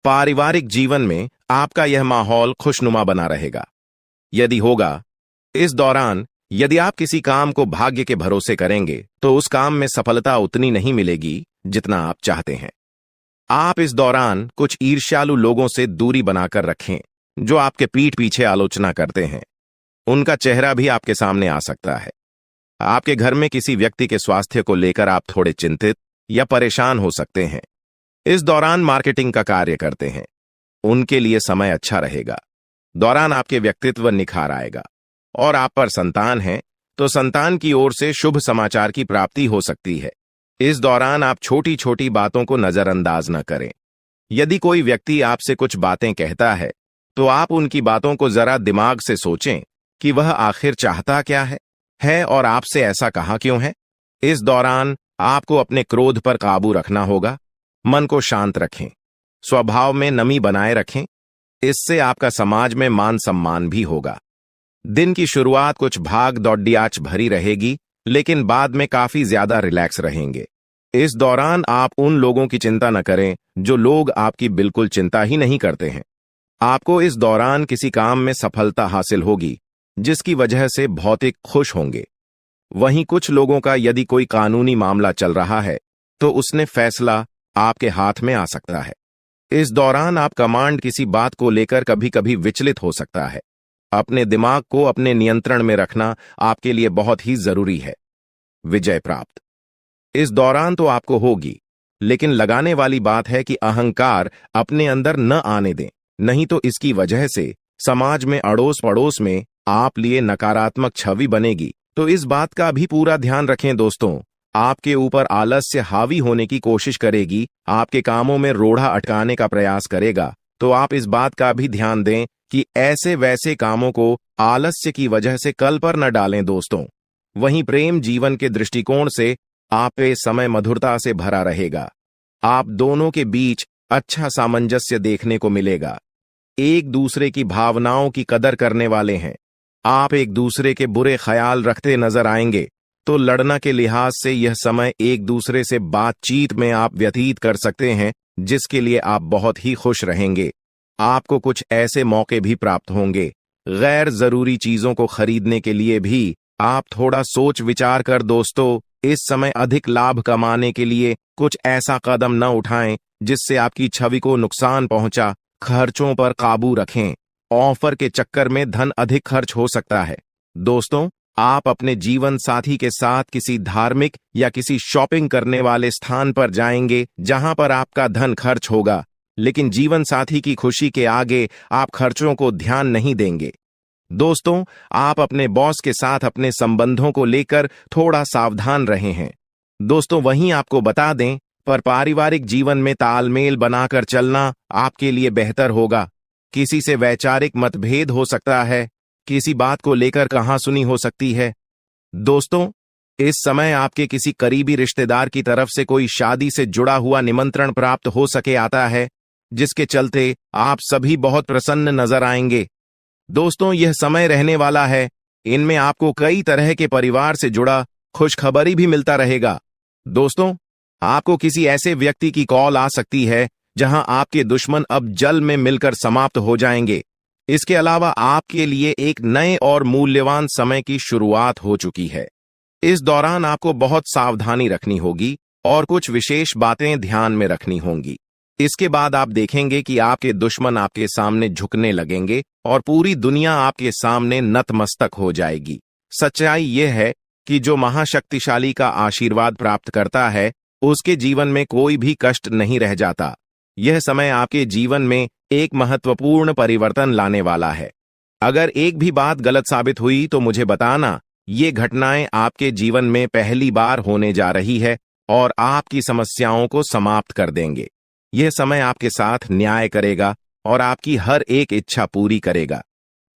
पारिवारिक जीवन में आपका यह माहौल खुशनुमा बना रहेगा। यदि होगा, इस दौरान यदि आप किसी काम को भाग्य के भरोसे करेंगे तो उस काम में सफलता उतनी नहीं मिलेगी जितना आप चाहते हैं। आप इस दौरान कुछ ईर्ष्यालु लोगों से दूरी बनाकर रखें जो आपके पीठ पीछे आलोचना करते हैं। उनका चेहरा भी आपके सामने आ सकता है। आपके घर में किसी व्यक्ति के स्वास्थ्य को लेकर आप थोड़े चिंतित या परेशान हो सकते हैं। इस दौरान मार्केटिंग का कार्य करते हैं, उनके लिए समय अच्छा रहेगा। दौरान आपके व्यक्तित्व निखार आएगा। और आप पर संतान है तो संतान की ओर से शुभ समाचार की प्राप्ति हो सकती है। इस दौरान आप छोटी छोटी बातों को नजरअंदाज न करें। यदि कोई व्यक्ति आपसे कुछ बातें कहता है तो आप उनकी बातों को जरा दिमाग से सोचें कि वह आखिर चाहता क्या है और आपसे ऐसा कहा क्यों है। इस दौरान आपको अपने क्रोध पर काबू रखना होगा, मन को शांत रखें, स्वभाव में नमी बनाए रखें। इससे आपका समाज में मान सम्मान भी होगा। दिन की शुरुआत कुछ भाग दौड़ियाच भरी रहेगी, लेकिन बाद में काफी ज्यादा रिलैक्स रहेंगे। इस दौरान आप उन लोगों की चिंता न करें जो लोग आपकी बिल्कुल चिंता ही नहीं करते हैं। आपको इस दौरान किसी काम में सफलता हासिल होगी, जिसकी वजह से भौतिक खुश होंगे। वहीं कुछ लोगों का यदि कोई कानूनी मामला चल रहा है तो उसने फैसला आपके हाथ में आ सकता है। इस दौरान आप कमांड किसी बात को लेकर कभी कभी विचलित हो सकता है। अपने दिमाग को अपने नियंत्रण में रखना आपके लिए बहुत ही जरूरी है। विजय प्राप्त इस दौरान तो आपको होगी, लेकिन लगाने वाली बात है कि अहंकार अपने अंदर न आने दें, नहीं तो इसकी वजह से समाज में अड़ोस पड़ोस में आप लिए नकारात्मक छवि बनेगी। तो इस बात का भी पूरा ध्यान रखें दोस्तों। आपके ऊपर आलस्य हावी होने की कोशिश करेगी, आपके कामों में रोड़ा अटकाने का प्रयास करेगा, तो आप इस बात का भी ध्यान दें कि ऐसे वैसे कामों को आलस्य की वजह से कल पर न डालें दोस्तों। वहीं प्रेम जीवन के दृष्टिकोण से आप पे समय मधुरता से भरा रहेगा। आप दोनों के बीच अच्छा सामंजस्य देखने को मिलेगा। एक दूसरे की भावनाओं की कदर करने वाले हैं। आप एक दूसरे के बुरे ख्याल रखते नजर आएंगे, तो लड़ना के लिहाज से यह समय एक दूसरे से बातचीत में आप व्यतीत कर सकते हैं, जिसके लिए आप बहुत ही खुश रहेंगे। आपको कुछ ऐसे मौके भी प्राप्त होंगे। गैर जरूरी चीजों को खरीदने के लिए भी आप थोड़ा सोच विचार कर दोस्तों इस समय अधिक लाभ कमाने के लिए कुछ ऐसा कदम न उठाएं जिससे आपकी छवि को नुकसान पहुंचा। खर्चों पर काबू रखें। ऑफर के चक्कर में धन अधिक खर्च हो सकता है। दोस्तों, आप अपने जीवन साथी के साथ किसी धार्मिक या किसी शॉपिंग करने वाले स्थान पर जाएंगे जहां पर आपका धन खर्च होगा, लेकिन जीवन साथी की खुशी के आगे आप खर्चों को ध्यान नहीं देंगे। दोस्तों, आप अपने बॉस के साथ अपने संबंधों को लेकर थोड़ा सावधान रहे हैं। दोस्तों, वहीं आपको बता दें, पर पारिवारिक जीवन में तालमेल बनाकर चलना आपके लिए बेहतर होगा। किसी से वैचारिक मतभेद हो सकता है, किसी बात को लेकर कहासुनी हो सकती है। दोस्तों, इस समय आपके किसी करीबी रिश्तेदार की तरफ से कोई शादी से जुड़ा हुआ निमंत्रण प्राप्त हो सके आता है, जिसके चलते आप सभी बहुत प्रसन्न नजर आएंगे। दोस्तों, यह समय रहने वाला है। इनमें आपको कई तरह के परिवार से जुड़ा खुशखबरी भी मिलता रहेगा। दोस्तों, आपको किसी ऐसे व्यक्ति की कॉल आ सकती है जहां आपके दुश्मन अब जल में मिलकर समाप्त हो जाएंगे। इसके अलावा आपके लिए एक नए और मूल्यवान समय की शुरुआत हो चुकी है। इस दौरान आपको बहुत सावधानी रखनी होगी और कुछ विशेष बातें ध्यान में रखनी होंगी। इसके बाद आप देखेंगे कि आपके दुश्मन आपके सामने झुकने लगेंगे और पूरी दुनिया आपके सामने नतमस्तक हो जाएगी। सच्चाई यह है कि जो महाशक्तिशाली का आशीर्वाद प्राप्त करता है, उसके जीवन में कोई भी कष्ट नहीं रह जाता। यह समय आपके जीवन में एक महत्वपूर्ण परिवर्तन लाने वाला है। अगर एक भी बात गलत साबित हुई तो मुझे बताना। ये घटनाएं आपके जीवन में पहली बार होने जा रही है और आपकी समस्याओं को समाप्त कर देंगे। यह समय आपके साथ न्याय करेगा और आपकी हर एक इच्छा पूरी करेगा।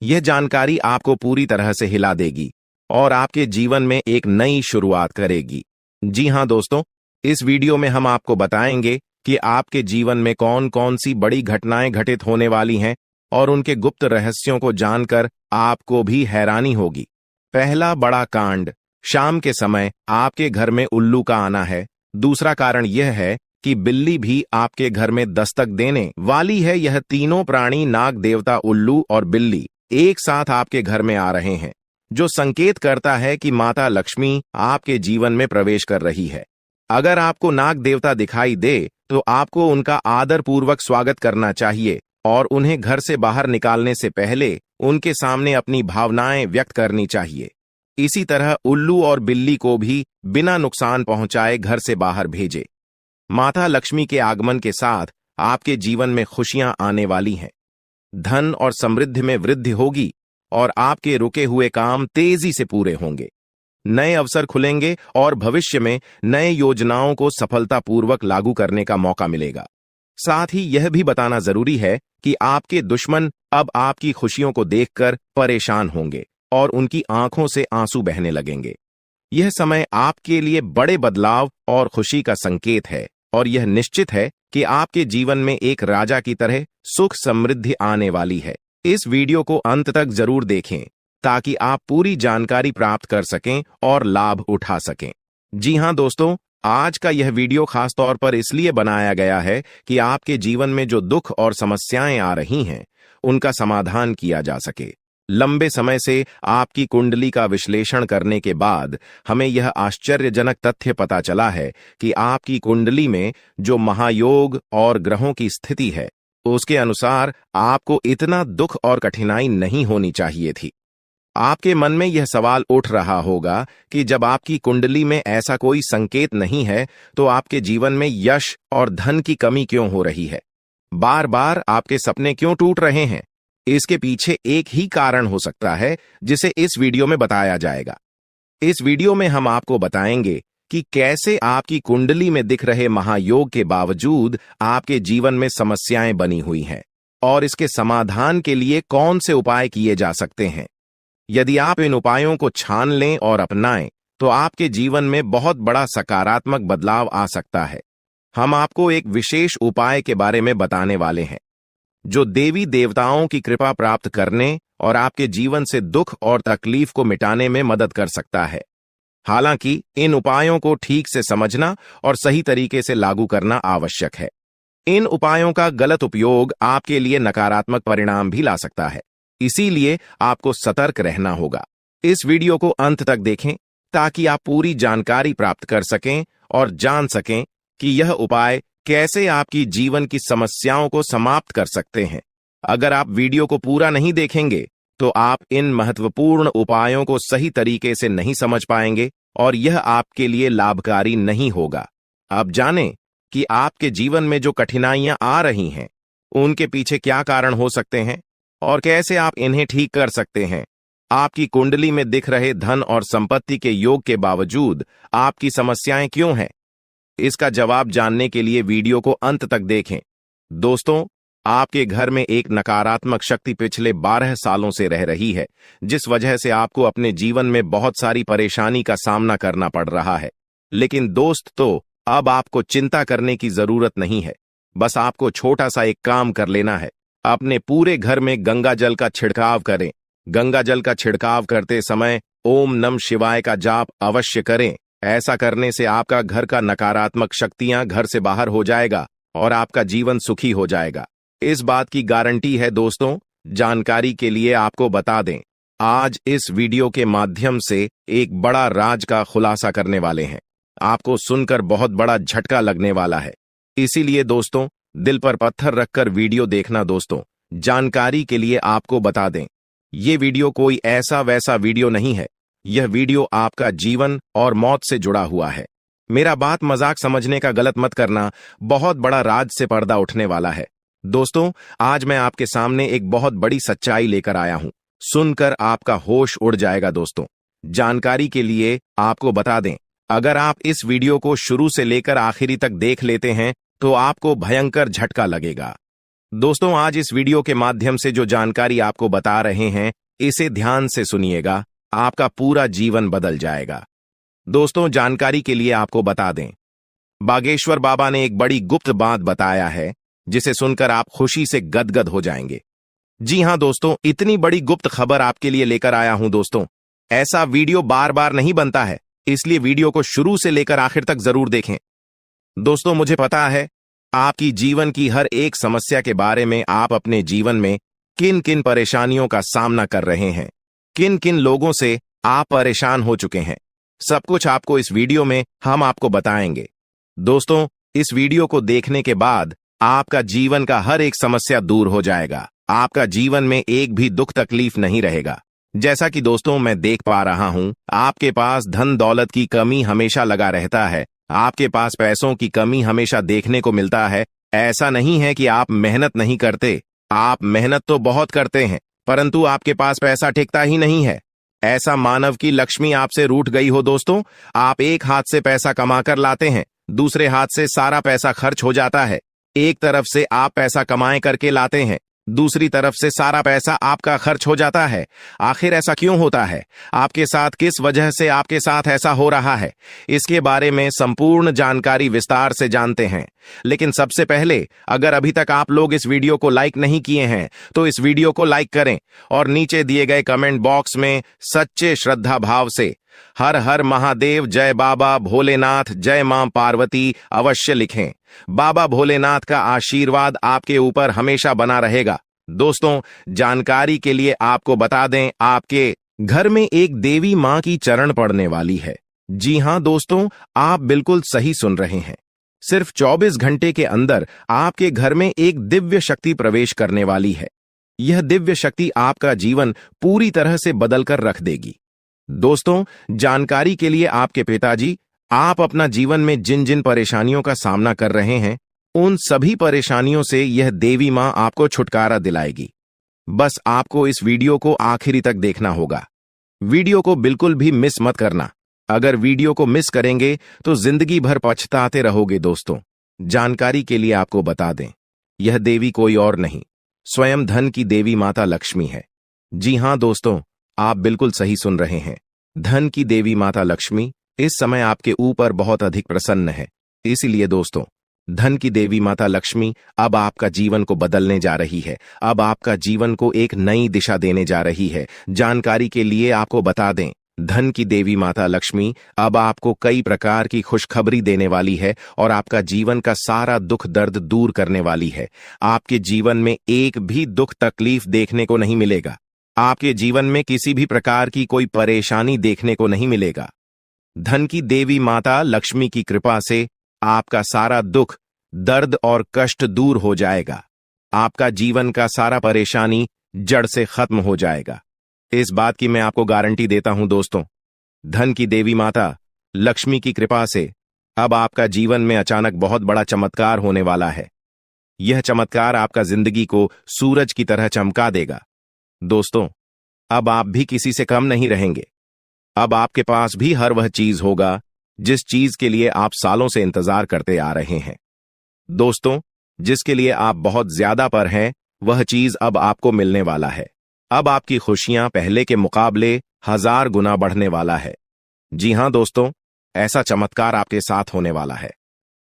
यह जानकारी आपको पूरी तरह से हिला देगी और आपके जीवन में एक नई शुरुआत करेगी। जी हां दोस्तों, इस वीडियो में हम आपको बताएंगे कि आपके जीवन में कौन कौन सी बड़ी घटनाएं घटित होने वाली हैं और उनके गुप्त रहस्यों को जानकर आपको भी हैरानी होगी। पहला बड़ा कांड, शाम के समय आपके घर में उल्लू का आना है। दूसरा कारण यह है कि बिल्ली भी आपके घर में दस्तक देने वाली है। यह तीनों प्राणी, नाग देवता, उल्लू और बिल्ली, एक साथ आपके घर में आ रहे हैं, जो संकेत करता है कि माता लक्ष्मी आपके जीवन में प्रवेश कर रही है। अगर आपको नाग देवता दिखाई दे तो आपको उनका आदर पूर्वक स्वागत करना चाहिए और उन्हें घर से बाहर निकालने से पहले उनके सामने अपनी भावनाएं व्यक्त करनी चाहिए। इसी तरह उल्लू और बिल्ली को भी बिना नुकसान पहुंचाए घर से बाहर भेजे। माता लक्ष्मी के आगमन के साथ आपके जीवन में खुशियां आने वाली हैं। धन और समृद्धि में वृद्धि होगी और आपके रुके हुए काम तेजी से पूरे होंगे। नए अवसर खुलेंगे और भविष्य में नए योजनाओं को सफलतापूर्वक लागू करने का मौका मिलेगा। साथ ही यह भी बताना जरूरी है कि आपके दुश्मन अब आपकी खुशियों को देखकर परेशान होंगे और उनकी आंखों से आंसू बहने लगेंगे। यह समय आपके लिए बड़े बदलाव और खुशी का संकेत है और यह निश्चित है कि आपके जीवन में एक राजा की तरह सुख समृद्धि आने वाली है। इस वीडियो को अंत तक जरूर देखें ताकि आप पूरी जानकारी प्राप्त कर सकें और लाभ उठा सकें। जी हां दोस्तों, आज का यह वीडियो खास तौर पर इसलिए बनाया गया है कि आपके जीवन में जो दुख और समस्याएं आ रही हैं, उनका समाधान किया जा सके। लंबे समय से आपकी कुंडली का विश्लेषण करने के बाद हमें यह आश्चर्यजनक तथ्य पता चला है कि आपकी कुंडली में जो महायोग और ग्रहों की स्थिति है, उसके अनुसार आपको इतना दुख और कठिनाई नहीं होनी चाहिए थी। आपके मन में यह सवाल उठ रहा होगा कि जब आपकी कुंडली में ऐसा कोई संकेत नहीं है तो आपके जीवन में यश और धन की कमी क्यों हो रही है? बार बार आपके सपने क्यों टूट रहे हैं? इसके पीछे एक ही कारण हो सकता है जिसे इस वीडियो में बताया जाएगा। इस वीडियो में हम आपको बताएंगे कि कैसे आपकी कुंडली में दिख रहे महायोग के बावजूद आपके जीवन में समस्याएं बनी हुई हैं और इसके समाधान के लिए कौन से उपाय किए जा सकते हैं। यदि आप इन उपायों को छान लें और अपनाएं तो आपके जीवन में बहुत बड़ा सकारात्मक बदलाव आ सकता है। हम आपको एक विशेष उपाय के बारे में बताने वाले हैं जो देवी देवताओं की कृपा प्राप्त करने और आपके जीवन से दुख और तकलीफ को मिटाने में मदद कर सकता है। हालांकि इन उपायों को ठीक से समझना और सही तरीके से लागू करना आवश्यक है। इन उपायों का गलत उपयोग आपके लिए नकारात्मक परिणाम भी ला सकता है, इसीलिए आपको सतर्क रहना होगा। इस वीडियो को अंत तक देखें ताकि आप पूरी जानकारी प्राप्त कर सकें और जान सकें कि यह उपाय कैसे आपकी जीवन की समस्याओं को समाप्त कर सकते हैं। अगर आप वीडियो को पूरा नहीं देखेंगे तो आप इन महत्वपूर्ण उपायों को सही तरीके से नहीं समझ पाएंगे और यह आपके लिए लाभकारी नहीं होगा। अब जानें कि आपके जीवन में जो कठिनाइयां आ रही हैं, उनके पीछे क्या कारण हो सकते हैं और कैसे आप इन्हें ठीक कर सकते हैं। आपकी कुंडली में दिख रहे धन और संपत्ति के योग के बावजूद आपकी समस्याएं क्यों हैं? इसका जवाब जानने के लिए वीडियो को अंत तक देखें। दोस्तों, आपके घर में एक नकारात्मक शक्ति पिछले 12 सालों से रह रही है, जिस वजह से आपको अपने जीवन में बहुत सारी परेशानी का सामना करना पड़ रहा है। लेकिन दोस्तों, अब आपको चिंता करने की जरूरत नहीं है। बस आपको छोटा सा एक काम कर लेना है। अपने पूरे घर में गंगा जल का छिड़काव करें। गंगा जल का छिड़काव करते समय ओम नमः शिवाय का जाप अवश्य करें। ऐसा करने से आपका घर का नकारात्मक शक्तियां घर से बाहर हो जाएगा और आपका जीवन सुखी हो जाएगा। इस बात की गारंटी है दोस्तों। जानकारी के लिए आपको बता दें, आज इस वीडियो के माध्यम से एक बड़ा राज का खुलासा करने वाले हैं। आपको सुनकर बहुत बड़ा झटका लगने वाला है, इसीलिए दोस्तों दिल पर पत्थर रखकर वीडियो देखना। दोस्तों जानकारी के लिए आपको बता दें, ये वीडियो कोई ऐसा वैसा वीडियो नहीं है। यह वीडियो आपका जीवन और मौत से जुड़ा हुआ है। मेरा बात मजाक समझने का गलत मत करना। बहुत बड़ा राज से पर्दा उठने वाला है। दोस्तों आज मैं आपके सामने एक बहुत बड़ी सच्चाई लेकर आया हूं, सुनकर आपका होश उड़ जाएगा। दोस्तों जानकारी के लिए आपको बता दें, अगर आप इस वीडियो को शुरू से लेकर आखिरी तक देख लेते हैं तो आपको भयंकर झटका लगेगा। दोस्तों आज इस वीडियो के माध्यम से जो जानकारी आपको बता रहे हैं, इसे ध्यान से सुनिएगा, आपका पूरा जीवन बदल जाएगा। दोस्तों जानकारी के लिए आपको बता दें, बागेश्वर बाबा ने एक बड़ी गुप्त बात बताया है, जिसे सुनकर आप खुशी से गदगद हो जाएंगे। जी हां दोस्तों, इतनी बड़ी गुप्त खबर आपके लिए लेकर आया हूं। दोस्तों ऐसा वीडियो बार बार नहीं बनता है, इसलिए वीडियो को शुरू से लेकर आखिर तक जरूर देखें। दोस्तों मुझे पता है आपकी जीवन की हर एक समस्या के बारे में, आप अपने जीवन में किन किन परेशानियों का सामना कर रहे हैं, किन किन लोगों से आप परेशान हो चुके हैं। सब कुछ आपको इस वीडियो में हम आपको बताएंगे। दोस्तों इस वीडियो को देखने के बाद आपका जीवन का हर एक समस्या दूर हो जाएगा। आपका जीवन में एक भी दुख तकलीफ नहीं रहेगा। जैसा कि दोस्तों मैं देख पा रहा हूं, आपके पास धन दौलत की कमी हमेशा लगा रहता है। आपके पास पैसों की कमी हमेशा देखने को मिलता है। ऐसा नहीं है कि आप मेहनत नहीं करते, आप मेहनत तो बहुत करते हैं, परंतु आपके पास पैसा टिकता ही नहीं है। ऐसा मानव की लक्ष्मी आपसे रूठ गई हो। दोस्तों आप एक हाथ से पैसा कमाकर लाते हैं, दूसरे हाथ से सारा पैसा खर्च हो जाता है। एक तरफ से आप पैसा कमाए करके लाते हैं, दूसरी तरफ से सारा पैसा आपका खर्च हो जाता है। आखिर ऐसा क्यों होता है? आपके साथ किस वजह से आपके साथ ऐसा हो रहा है? इसके बारे में संपूर्ण जानकारी विस्तार से जानते हैं। लेकिन सबसे पहले, अगर अभी तक आप लोग इस वीडियो को लाइक नहीं किए हैं तो इस वीडियो को लाइक करें और नीचे दिए गए कमेंट बॉक्स में सच्चे श्रद्धा भाव से हर हर महादेव, जय बाबा भोलेनाथ, जय मां पार्वती अवश्य लिखें। बाबा भोलेनाथ का आशीर्वाद आपके ऊपर हमेशा बना रहेगा। दोस्तों जानकारी के लिए आपको बता दें, आपके घर में एक देवी मां की चरण पड़ने वाली है। जी हां दोस्तों, आप बिल्कुल सही सुन रहे हैं। सिर्फ 24 घंटे के अंदर आपके घर में एक दिव्य शक्ति प्रवेश करने वाली है। यह दिव्य शक्ति आपका जीवन पूरी तरह से बदलकर रख देगी। दोस्तों जानकारी के लिए, आपके पिताजी, आप अपना जीवन में जिन जिन परेशानियों का सामना कर रहे हैं, उन सभी परेशानियों से यह देवी मां आपको छुटकारा दिलाएगी। बस आपको इस वीडियो को आखिरी तक देखना होगा। वीडियो को बिल्कुल भी मिस मत करना। अगर वीडियो को मिस करेंगे तो जिंदगी भर पछताते रहोगे। दोस्तों जानकारी के लिए आपको बता दें, यह देवी कोई और नहीं, स्वयं धन की देवी माता लक्ष्मी है। जी हां दोस्तों, आप बिल्कुल सही सुन रहे हैं। धन की देवी माता लक्ष्मी इस समय आपके ऊपर बहुत अधिक प्रसन्न है। इसीलिए दोस्तों धन की देवी माता लक्ष्मी अब आपका जीवन को बदलने जा रही है। अब आपका जीवन को एक नई दिशा देने जा रही है। जानकारी के लिए आपको बता दें, धन की देवी माता लक्ष्मी अब आपको कई प्रकार की खुशखबरी देने वाली है और आपका जीवन का सारा दुख दर्द दूर करने वाली है। आपके जीवन में एक भी दुख तकलीफ देखने को नहीं मिलेगा। आपके जीवन में किसी भी प्रकार की कोई परेशानी देखने को नहीं मिलेगा। धन की देवी माता लक्ष्मी की कृपा से आपका सारा दुख, दर्द और कष्ट दूर हो जाएगा। आपका जीवन का सारा परेशानी जड़ से खत्म हो जाएगा। इस बात की मैं आपको गारंटी देता हूं दोस्तों। धन की देवी माता लक्ष्मी की कृपा से अब आपका जीवन में अचानक बहुत बड़ा चमत्कार होने वाला है। यह चमत्कार आपका जिंदगी को सूरज की तरह चमका देगा। दोस्तों अब आप भी किसी से कम नहीं रहेंगे। अब आपके पास भी हर वह चीज होगा जिस चीज के लिए आप सालों से इंतजार करते आ रहे हैं। दोस्तों जिसके लिए आप बहुत ज्यादा पर हैं, वह चीज अब आपको मिलने वाला है। अब आपकी खुशियां पहले के मुकाबले 1000 गुना बढ़ने वाला है। जी हां दोस्तों, ऐसा चमत्कार आपके साथ होने वाला है।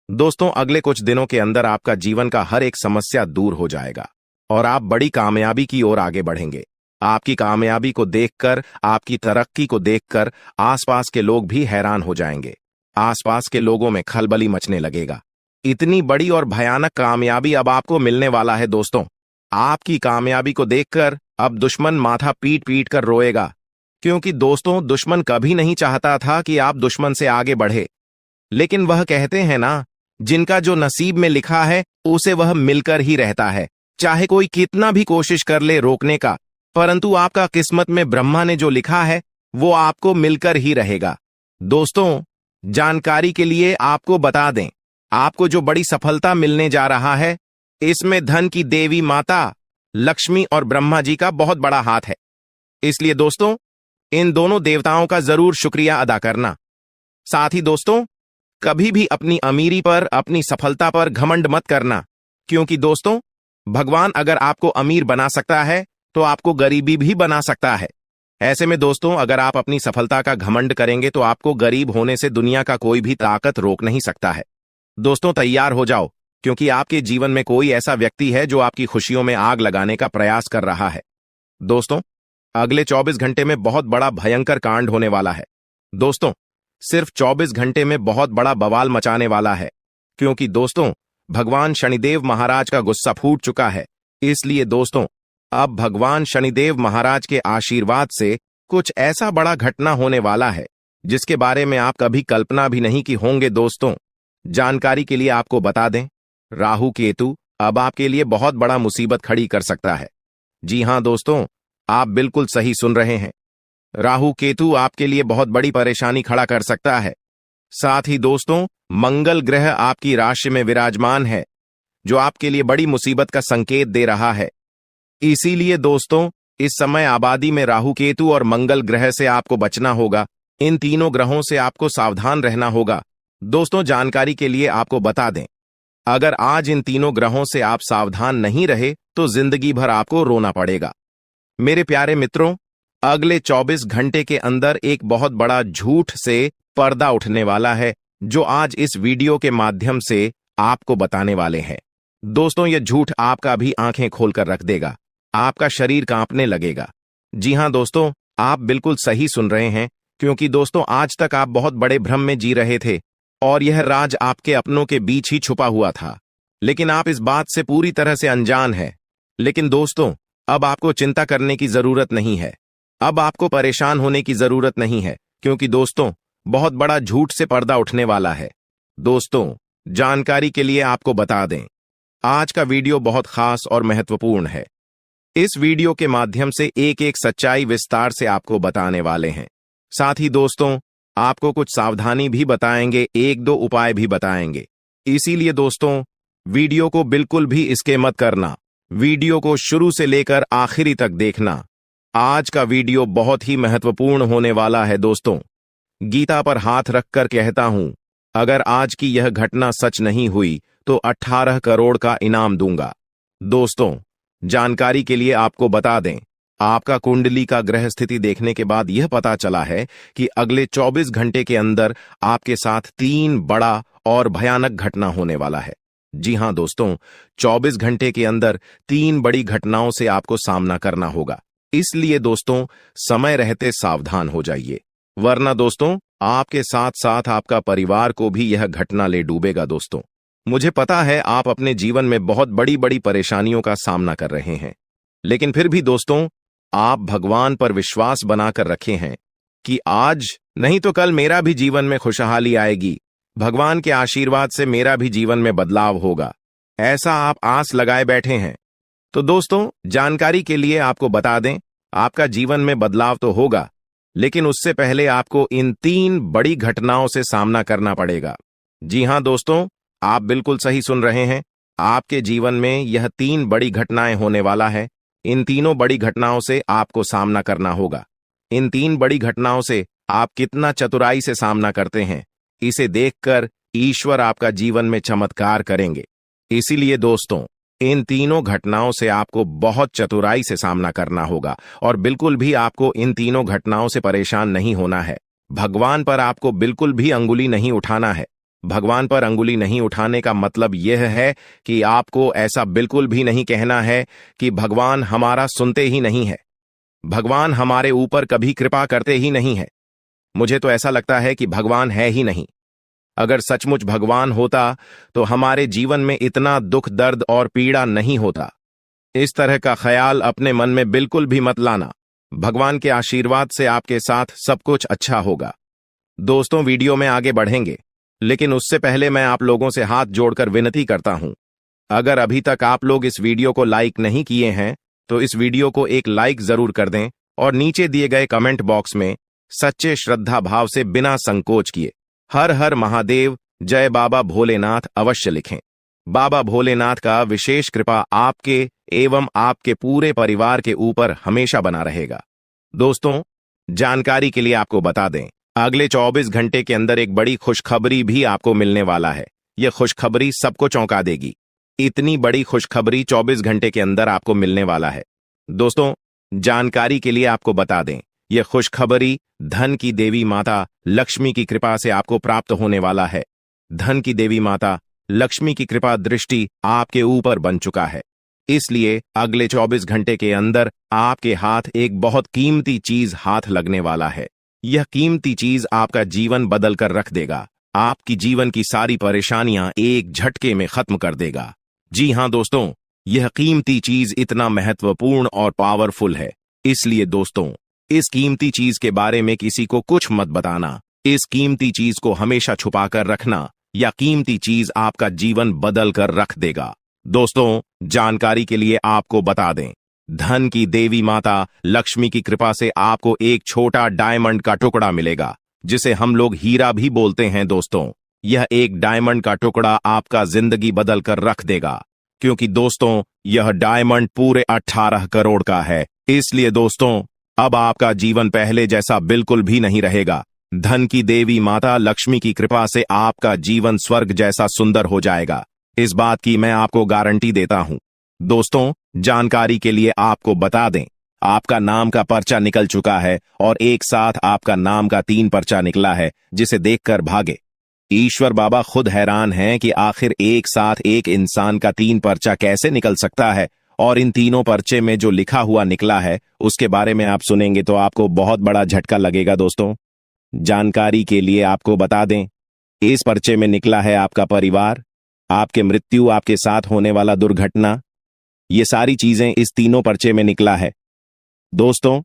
दोस्तों अगले कुछ दिनों के अंदर आपका जीवन का हर एक समस्या दूर हो जाएगा। और आप बड़ी कामयाबी की ओर आगे बढ़ेंगे। आपकी कामयाबी को देखकर, आपकी तरक्की को देखकर आसपास के लोग भी हैरान हो जाएंगे। आसपास के लोगों में खलबली मचने लगेगा। इतनी बड़ी और भयानक कामयाबी अब आपको मिलने वाला है दोस्तों। आपकी कामयाबी को देखकर अब दुश्मन माथा पीट पीट कर रोएगा, क्योंकि दोस्तों दुश्मन कभी नहीं चाहता था कि आप दुश्मन से आगे बढ़े। लेकिन वह कहते हैं ना, जिनका जो नसीब में लिखा है उसे वह मिलकर ही रहता है। चाहे कोई कितना भी कोशिश कर ले रोकने का, परंतु आपका किस्मत में ब्रह्मा ने जो लिखा है वो आपको मिलकर ही रहेगा। दोस्तों, जानकारी के लिए आपको बता दें, आपको जो बड़ी सफलता मिलने जा रहा है, इसमें धन की देवी माता लक्ष्मी और ब्रह्मा जी का बहुत बड़ा हाथ है। इसलिए दोस्तों, इन दोनों देवताओं का जरूर शुक्रिया अदा करना। साथ ही दोस्तों, कभी भी अपनी अमीरी पर, अपनी सफलता पर घमंड मत करना, क्योंकि दोस्तों भगवान अगर आपको अमीर बना सकता है तो आपको गरीबी भी बना सकता है। ऐसे में दोस्तों, अगर आप अपनी सफलता का घमंड करेंगे तो आपको गरीब होने से दुनिया का कोई भी ताकत रोक नहीं सकता है। दोस्तों, तैयार हो जाओ, क्योंकि आपके जीवन में कोई ऐसा व्यक्ति है जो आपकी खुशियों में आग लगाने का प्रयास कर रहा है। दोस्तों, अगले 24 घंटे में बहुत बड़ा भयंकर कांड होने वाला है। दोस्तों, सिर्फ 24 घंटे में बहुत बड़ा बवाल मचाने वाला है, क्योंकि दोस्तों भगवान शनिदेव महाराज का गुस्सा फूट चुका है। इसलिए दोस्तों, अब भगवान शनिदेव महाराज के आशीर्वाद से कुछ ऐसा बड़ा घटना होने वाला है जिसके बारे में आप कभी कल्पना भी नहीं की होंगे। दोस्तों, जानकारी के लिए आपको बता दें, राहु केतु अब आपके लिए बहुत बड़ा मुसीबत खड़ी कर सकता है। जी हां दोस्तों, आप बिल्कुल सही सुन रहे हैं। राहु केतु आपके लिए बहुत बड़ी परेशानी खड़ा कर सकता है। साथ ही दोस्तों, मंगल ग्रह आपकी राशि में विराजमान है, जो आपके लिए बड़ी मुसीबत का संकेत दे रहा है। इसीलिए दोस्तों, इस समय आबादी में राहु केतु और मंगल ग्रह से आपको बचना होगा। इन तीनों ग्रहों से आपको सावधान रहना होगा। दोस्तों, जानकारी के लिए आपको बता दें, अगर आज इन तीनों ग्रहों से आप सावधान नहीं रहे तो जिंदगी भर आपको रोना पड़ेगा। मेरे प्यारे मित्रों, अगले 24 घंटे के अंदर एक बहुत बड़ा झूठ से पर्दा उठने वाला है, जो आज इस वीडियो के माध्यम से आपको बताने वाले हैं। दोस्तों, यह झूठ आपका भी आंखें खोलकर रख देगा, आपका शरीर कांपने लगेगा। जी हां दोस्तों, आप बिल्कुल सही सुन रहे हैं, क्योंकि दोस्तों आज तक आप बहुत बड़े भ्रम में जी रहे थे और यह राज आपके अपनों के बीच ही छुपा हुआ था, लेकिन आप इस बात से पूरी तरह से अनजान हैं। लेकिन दोस्तों, अब आपको चिंता करने की जरूरत नहीं है, अब आपको परेशान होने की जरूरत नहीं है, क्योंकि दोस्तों बहुत बड़ा झूठ से पर्दा उठने वाला है। दोस्तों, जानकारी के लिए आपको बता दें, आज का वीडियो बहुत खास और महत्वपूर्ण है। इस वीडियो के माध्यम से एक एक सच्चाई विस्तार से आपको बताने वाले हैं। साथ ही दोस्तों, आपको कुछ सावधानी भी बताएंगे, एक दो उपाय भी बताएंगे। इसीलिए दोस्तों, वीडियो को बिल्कुल भी स्किप मत करना, वीडियो को शुरू से लेकर आखिरी तक देखना। आज का वीडियो बहुत ही महत्वपूर्ण होने वाला है। दोस्तों, गीता पर हाथ रखकर कहता हूं, अगर आज की यह घटना सच नहीं हुई तो 18 करोड़ का इनाम दूंगा। दोस्तों, जानकारी के लिए आपको बता दें, आपका कुंडली का ग्रह स्थिति देखने के बाद यह पता चला है कि अगले 24 घंटे के अंदर आपके साथ 3 बड़ा और भयानक घटना होने वाला है। जी हां दोस्तों, 24 घंटे के अंदर 3 बड़ी घटनाओं से आपको सामना करना होगा। इसलिए दोस्तों, समय रहते सावधान हो जाइए, वरना दोस्तों आपके साथ साथ आपका परिवार को भी यह घटना ले डूबेगा। दोस्तों, मुझे पता है आप अपने जीवन में बहुत बड़ी बड़ी परेशानियों का सामना कर रहे हैं, लेकिन फिर भी दोस्तों आप भगवान पर विश्वास बनाकर रखे हैं कि आज नहीं तो कल मेरा भी जीवन में खुशहाली आएगी, भगवान के आशीर्वाद से मेरा भी जीवन में बदलाव होगा, ऐसा आप आस लगाए बैठे हैं। तो दोस्तों, जानकारी के लिए आपको बता दें, आपका जीवन में बदलाव तो होगा, लेकिन उससे पहले आपको इन 3 बड़ी घटनाओं से सामना करना पड़ेगा। जी हां दोस्तों, आप बिल्कुल सही सुन रहे हैं, आपके जीवन में यह 3 बड़ी घटनाएं होने वाला है। इन तीनों बड़ी घटनाओं से आपको सामना करना होगा। इन 3 बड़ी घटनाओं से आप कितना चतुराई से सामना करते हैं, इसे देखकर ईश्वर आपका जीवन में चमत्कार करेंगे। इसीलिए दोस्तों, इन तीनों घटनाओं से आपको बहुत चतुराई से सामना करना होगा और बिल्कुल भी आपको इन तीनों घटनाओं से परेशान नहीं होना है। भगवान पर आपको बिल्कुल भी अंगुली नहीं उठाना है। भगवान पर अंगुली नहीं उठाने का मतलब यह है कि आपको ऐसा बिल्कुल भी नहीं कहना है कि भगवान हमारा सुनते ही नहीं है, भगवान हमारे ऊपर कभी कृपा करते ही नहीं है। मुझे तो ऐसा लगता है कि भगवान है ही नहीं। अगर सचमुच भगवान होता तो हमारे जीवन में इतना दुख, दर्द और पीड़ा नहीं होता। इस तरह का ख्याल अपने मन में बिल्कुल भी मत लाना। भगवान के आशीर्वाद से आपके साथ सब कुछ अच्छा होगा। दोस्तों, वीडियो में आगे बढ़ेंगे, लेकिन उससे पहले मैं आप लोगों से हाथ जोड़कर विनती करता हूं, अगर अभी तक आप लोग इस वीडियो को लाइक नहीं किए हैं तो इस वीडियो को एक लाइक जरूर कर दें और नीचे दिए गए कमेंट बॉक्स में सच्चे श्रद्धा भाव से बिना संकोच किए हर हर महादेव, जय बाबा भोलेनाथ अवश्य लिखें। बाबा भोलेनाथ का विशेष कृपा आपके एवं आपके पूरे परिवार के ऊपर हमेशा बना रहेगा। दोस्तों, जानकारी के लिए आपको बता दें, अगले 24 घंटे के अंदर एक बड़ी खुशखबरी भी आपको मिलने वाला है। यह खुशखबरी सबको चौंका देगी। इतनी बड़ी खुशखबरी 24 घंटे के अंदर आपको मिलने वाला है। दोस्तों, जानकारी के लिए आपको बता दें, यह खुशखबरी धन की देवी माता लक्ष्मी की कृपा से आपको प्राप्त होने वाला है। धन की देवी माता लक्ष्मी की कृपा दृष्टि आपके ऊपर बन चुका है, इसलिए अगले 24 घंटे के अंदर आपके हाथ एक बहुत कीमती चीज हाथ लगने वाला है। यह कीमती चीज आपका जीवन बदल कर रख देगा। आपकी जीवन की सारी परेशानियां एक झटके में खत्म कर देगा। जी हां दोस्तों, यह कीमती चीज इतना महत्वपूर्ण और पावरफुल है, इसलिए दोस्तों, इस कीमती चीज के बारे में किसी को कुछ मत बताना। इस कीमती चीज को हमेशा छुपा कर रखना, या कीमती चीज आपका जीवन बदल कर रख देगा। दोस्तों, जानकारी के लिए आपको बता दें, धन की देवी माता लक्ष्मी की कृपा से आपको एक छोटा डायमंड का टुकड़ा मिलेगा, जिसे हम लोग हीरा भी बोलते हैं। दोस्तों, यह एक डायमंड का टुकड़ा आपका जिंदगी बदल कर रख देगा, क्योंकि दोस्तों, यह डायमंड पूरे 18 करोड़ का है। इसलिए दोस्तों, अब आपका जीवन पहले जैसा बिल्कुल भी नहीं रहेगा। धन की देवी माता लक्ष्मी की कृपा से आपका जीवन स्वर्ग जैसा सुंदर हो जाएगा। इस बात की मैं आपको गारंटी देता हूं। दोस्तों, जानकारी के लिए आपको बता दें, आपका नाम का पर्चा निकल चुका है और एक साथ आपका नाम का 3 पर्चा निकला है, जिसे देखकर भागे। ईश्वर बाबा खुद हैरान हैं कि आखिर एक साथ एक इंसान का 3 पर्चा कैसे निकल सकता है, और इन तीनों पर्चे में जो लिखा हुआ निकला है उसके बारे में आप सुनेंगे तो आपको बहुत बड़ा झटका लगेगा। दोस्तों, जानकारी के लिए आपको बता दें, इस पर्चे में निकला है आपका परिवार, आपके मृत्यु, आपके साथ होने वाला दुर्घटना, ये सारी चीजें इस तीनों पर्चे में निकला है। दोस्तों,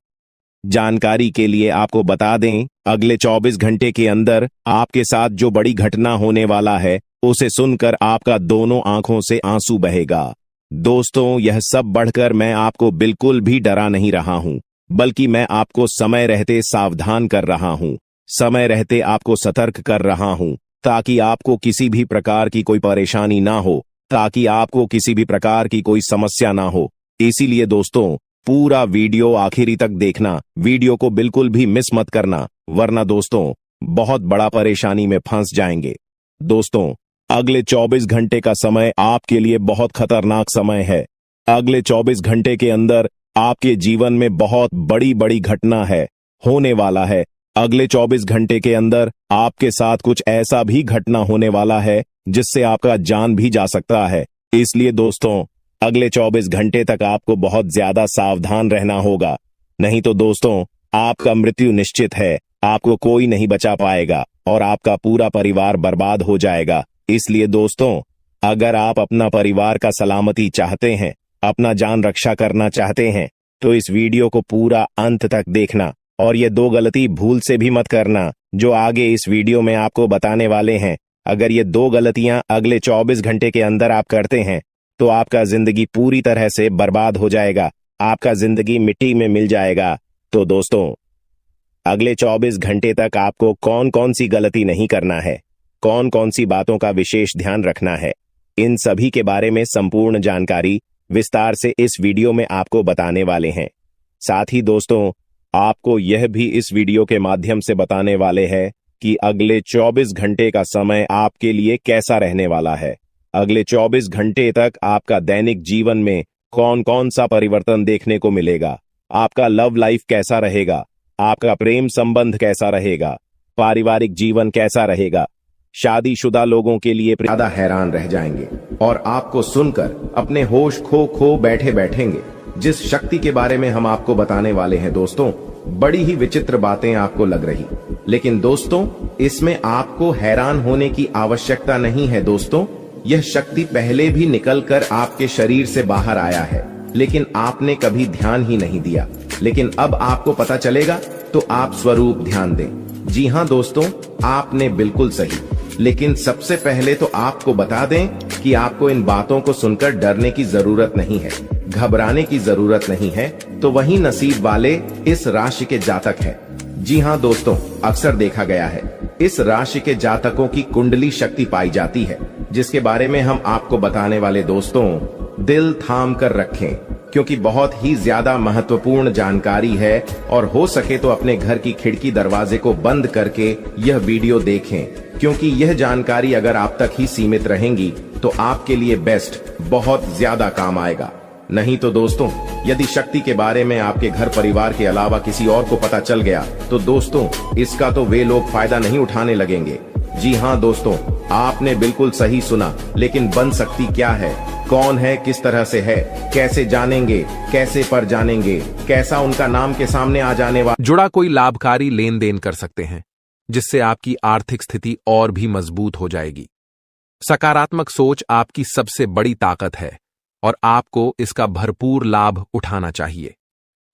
जानकारी के लिए आपको बता दें, अगले 24 घंटे के अंदर आपके साथ जो बड़ी घटना होने वाला है उसे सुनकर आपका दोनों आंखों से आंसू बहेगा। दोस्तों, यह सब बढ़कर मैं आपको बिल्कुल भी डरा नहीं रहा हूं, बल्कि मैं आपको समय रहते सावधान कर रहा हूं, समय रहते आपको सतर्क कर रहा हूं, ताकि आपको किसी भी प्रकार की कोई परेशानी ना हो, ताकि आपको किसी भी प्रकार की कोई समस्या ना हो। इसीलिए दोस्तों, पूरा वीडियो आखिरी तक देखना, वीडियो को बिल्कुल भी मिस मत करना, वरना दोस्तों बहुत बड़ा परेशानी में फंस जाएंगे। दोस्तों, अगले 24 घंटे का समय आपके लिए बहुत खतरनाक समय है। अगले 24 घंटे के अंदर आपके जीवन में बहुत बड़ी बड़ी घटना है, होने वाला है। अगले 24 घंटे के अंदर आपके साथ कुछ ऐसा भी घटना होने वाला है जिससे आपका जान भी जा सकता है। इसलिए दोस्तों, अगले 24 घंटे तक आपको बहुत ज्यादा सावधान रहना होगा, नहीं तो दोस्तों आपका मृत्यु निश्चित है। आपको कोई नहीं बचा पाएगा और आपका पूरा परिवार बर्बाद हो जाएगा। इसलिए दोस्तों, अगर आप अपना परिवार का सलामती चाहते हैं, अपना जान रक्षा करना चाहते हैं, तो इस वीडियो को पूरा अंत तक देखना और ये 2 गलती भूल से भी मत करना जो आगे इस वीडियो में आपको बताने वाले हैं। अगर ये 2 गलतियां अगले 24 घंटे के अंदर आप करते हैं तो आपका जिंदगी पूरी तरह से बर्बाद हो जाएगा, आपका जिंदगी मिट्टी में मिल जाएगा। तो दोस्तों, अगले 24 घंटे तक आपको कौन कौन सी गलती नहीं करना है, कौन कौन सी बातों का विशेष ध्यान रखना है, इन सभी के बारे में संपूर्ण जानकारी विस्तार से इस वीडियो में आपको बताने वाले हैं। साथ ही दोस्तों, आपको यह भी इस वीडियो के माध्यम से बताने वाले हैं कि अगले 24 घंटे का समय आपके लिए कैसा रहने वाला है। अगले 24 घंटे तक आपका दैनिक जीवन में कौन कौन सा परिवर्तन देखने को मिलेगा, आपका लव लाइफ कैसा रहेगा, आपका प्रेम संबंध कैसा रहेगा, पारिवारिक जीवन कैसा रहेगा, शादीशुदा लोगों के लिए ज्यादा हैरान रह जाएंगे और आपको सुनकर अपने होश खो खो बैठे बैठेंगे। जिस शक्ति के बारे में हम आपको बताने वाले हैं दोस्तों, बड़ी ही विचित्र बातें आपको लग रही, लेकिन दोस्तों इसमें आपको हैरान होने की आवश्यकता नहीं है। दोस्तों यह शक्ति पहले भी निकलकर आपके शरीर से बाहर आया है, लेकिन आपने कभी ध्यान ही नहीं दिया। लेकिन अब आपको पता चलेगा, तो आप स्वरूप ध्यान दें। जी हाँ दोस्तों, आपने बिल्कुल सही। लेकिन सबसे पहले तो आपको बता दें कि आपको इन बातों को सुनकर डरने की जरूरत नहीं है, घबराने की जरूरत नहीं है। तो वही नसीब वाले इस राशि के जातक हैं। जी हाँ दोस्तों, अक्सर देखा गया है इस राशि के जातकों की कुंडली शक्ति पाई जाती है, जिसके बारे में हम आपको बताने वाले दोस्तों दिल थाम कर रखें, क्योंकि बहुत ही ज्यादा महत्वपूर्ण जानकारी है। और हो सके तो अपने घर की खिड़की दरवाजे को बंद करके यह वीडियो देखें, क्योंकि यह जानकारी अगर आप तक ही सीमित रहेंगी तो आपके लिए बेस्ट बहुत ज्यादा काम आएगा। नहीं तो दोस्तों, यदि शक्ति के बारे में आपके घर परिवार के अलावा किसी और को पता चल गया तो दोस्तों इसका तो वे लोग फायदा नहीं उठाने लगेंगे। जी हाँ दोस्तों, आपने बिल्कुल सही सुना। लेकिन बन सकती क्या है, कौन है, किस तरह से है, कैसे जानेंगे, कैसे पर जानेंगे, कैसा उनका नाम के सामने आ जाने वाला जुड़ा कोई लाभकारी लेन देन कर सकते हैं, जिससे आपकी आर्थिक स्थिति और भी मजबूत हो जाएगी। सकारात्मक सोच आपकी सबसे बड़ी ताकत है और आपको इसका भरपूर लाभ उठाना चाहिए।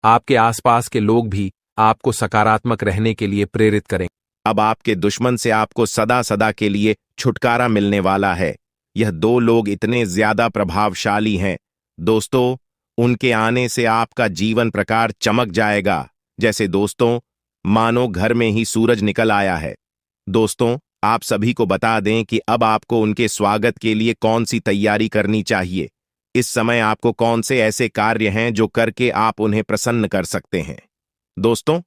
आपके आसपास के लोग भी आपको सकारात्मक रहने के लिए प्रेरित करें। अब आपके दुश्मन से आपको सदा सदा के लिए छुटकारा मिलने वाला है। यह दो लोग इतने ज्यादा प्रभावशाली हैं दोस्तों, उनके आने से आपका जीवन प्रकार चमक जाएगा, जैसे दोस्तों मानो घर में ही सूरज निकल आया है। दोस्तों आप सभी को बता दें कि अब आपको उनके स्वागत के लिए कौन सी तैयारी करनी चाहिए। इस समय आपको कौन से ऐसे कार्य हैं जो करके आप उन्हें प्रसन्न कर सकते हैं दोस्तों।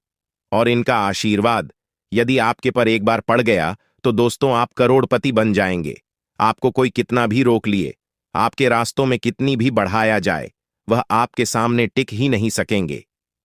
और इनका आशीर्वाद यदि आपके पर एक बार पड़ गया तो दोस्तों आप करोड़पति बन जाएंगे। आपको कोई कितना भी रोक लिए, आपके रास्तों में कितनी भी बढ़ाया जाए, वह आपके सामने टिक ही नहीं सकेंगे,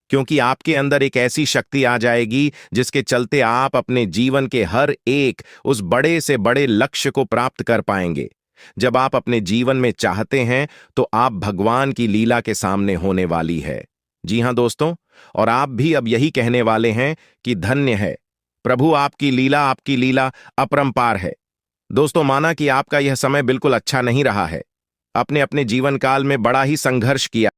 क्योंकि आपके अंदर एक ऐसी शक्ति आ जाएगी जिसके चलते आप अपने जीवन के हर एक उस बड़े से बड़े लक्ष्य को प्राप्त कर पाएंगे। जब आप अपने जीवन में चाहते हैं तो आप भगवान की लीला के सामने होने वाली है। जी हाँ दोस्तों, और आप भी अब यही कहने वाले हैं कि धन्य है प्रभु, आपकी लीला अपरंपार है। दोस्तों माना कि आपका यह समय बिल्कुल अच्छा नहीं रहा है, अपने अपने जीवन काल में बड़ा ही संघर्ष किया।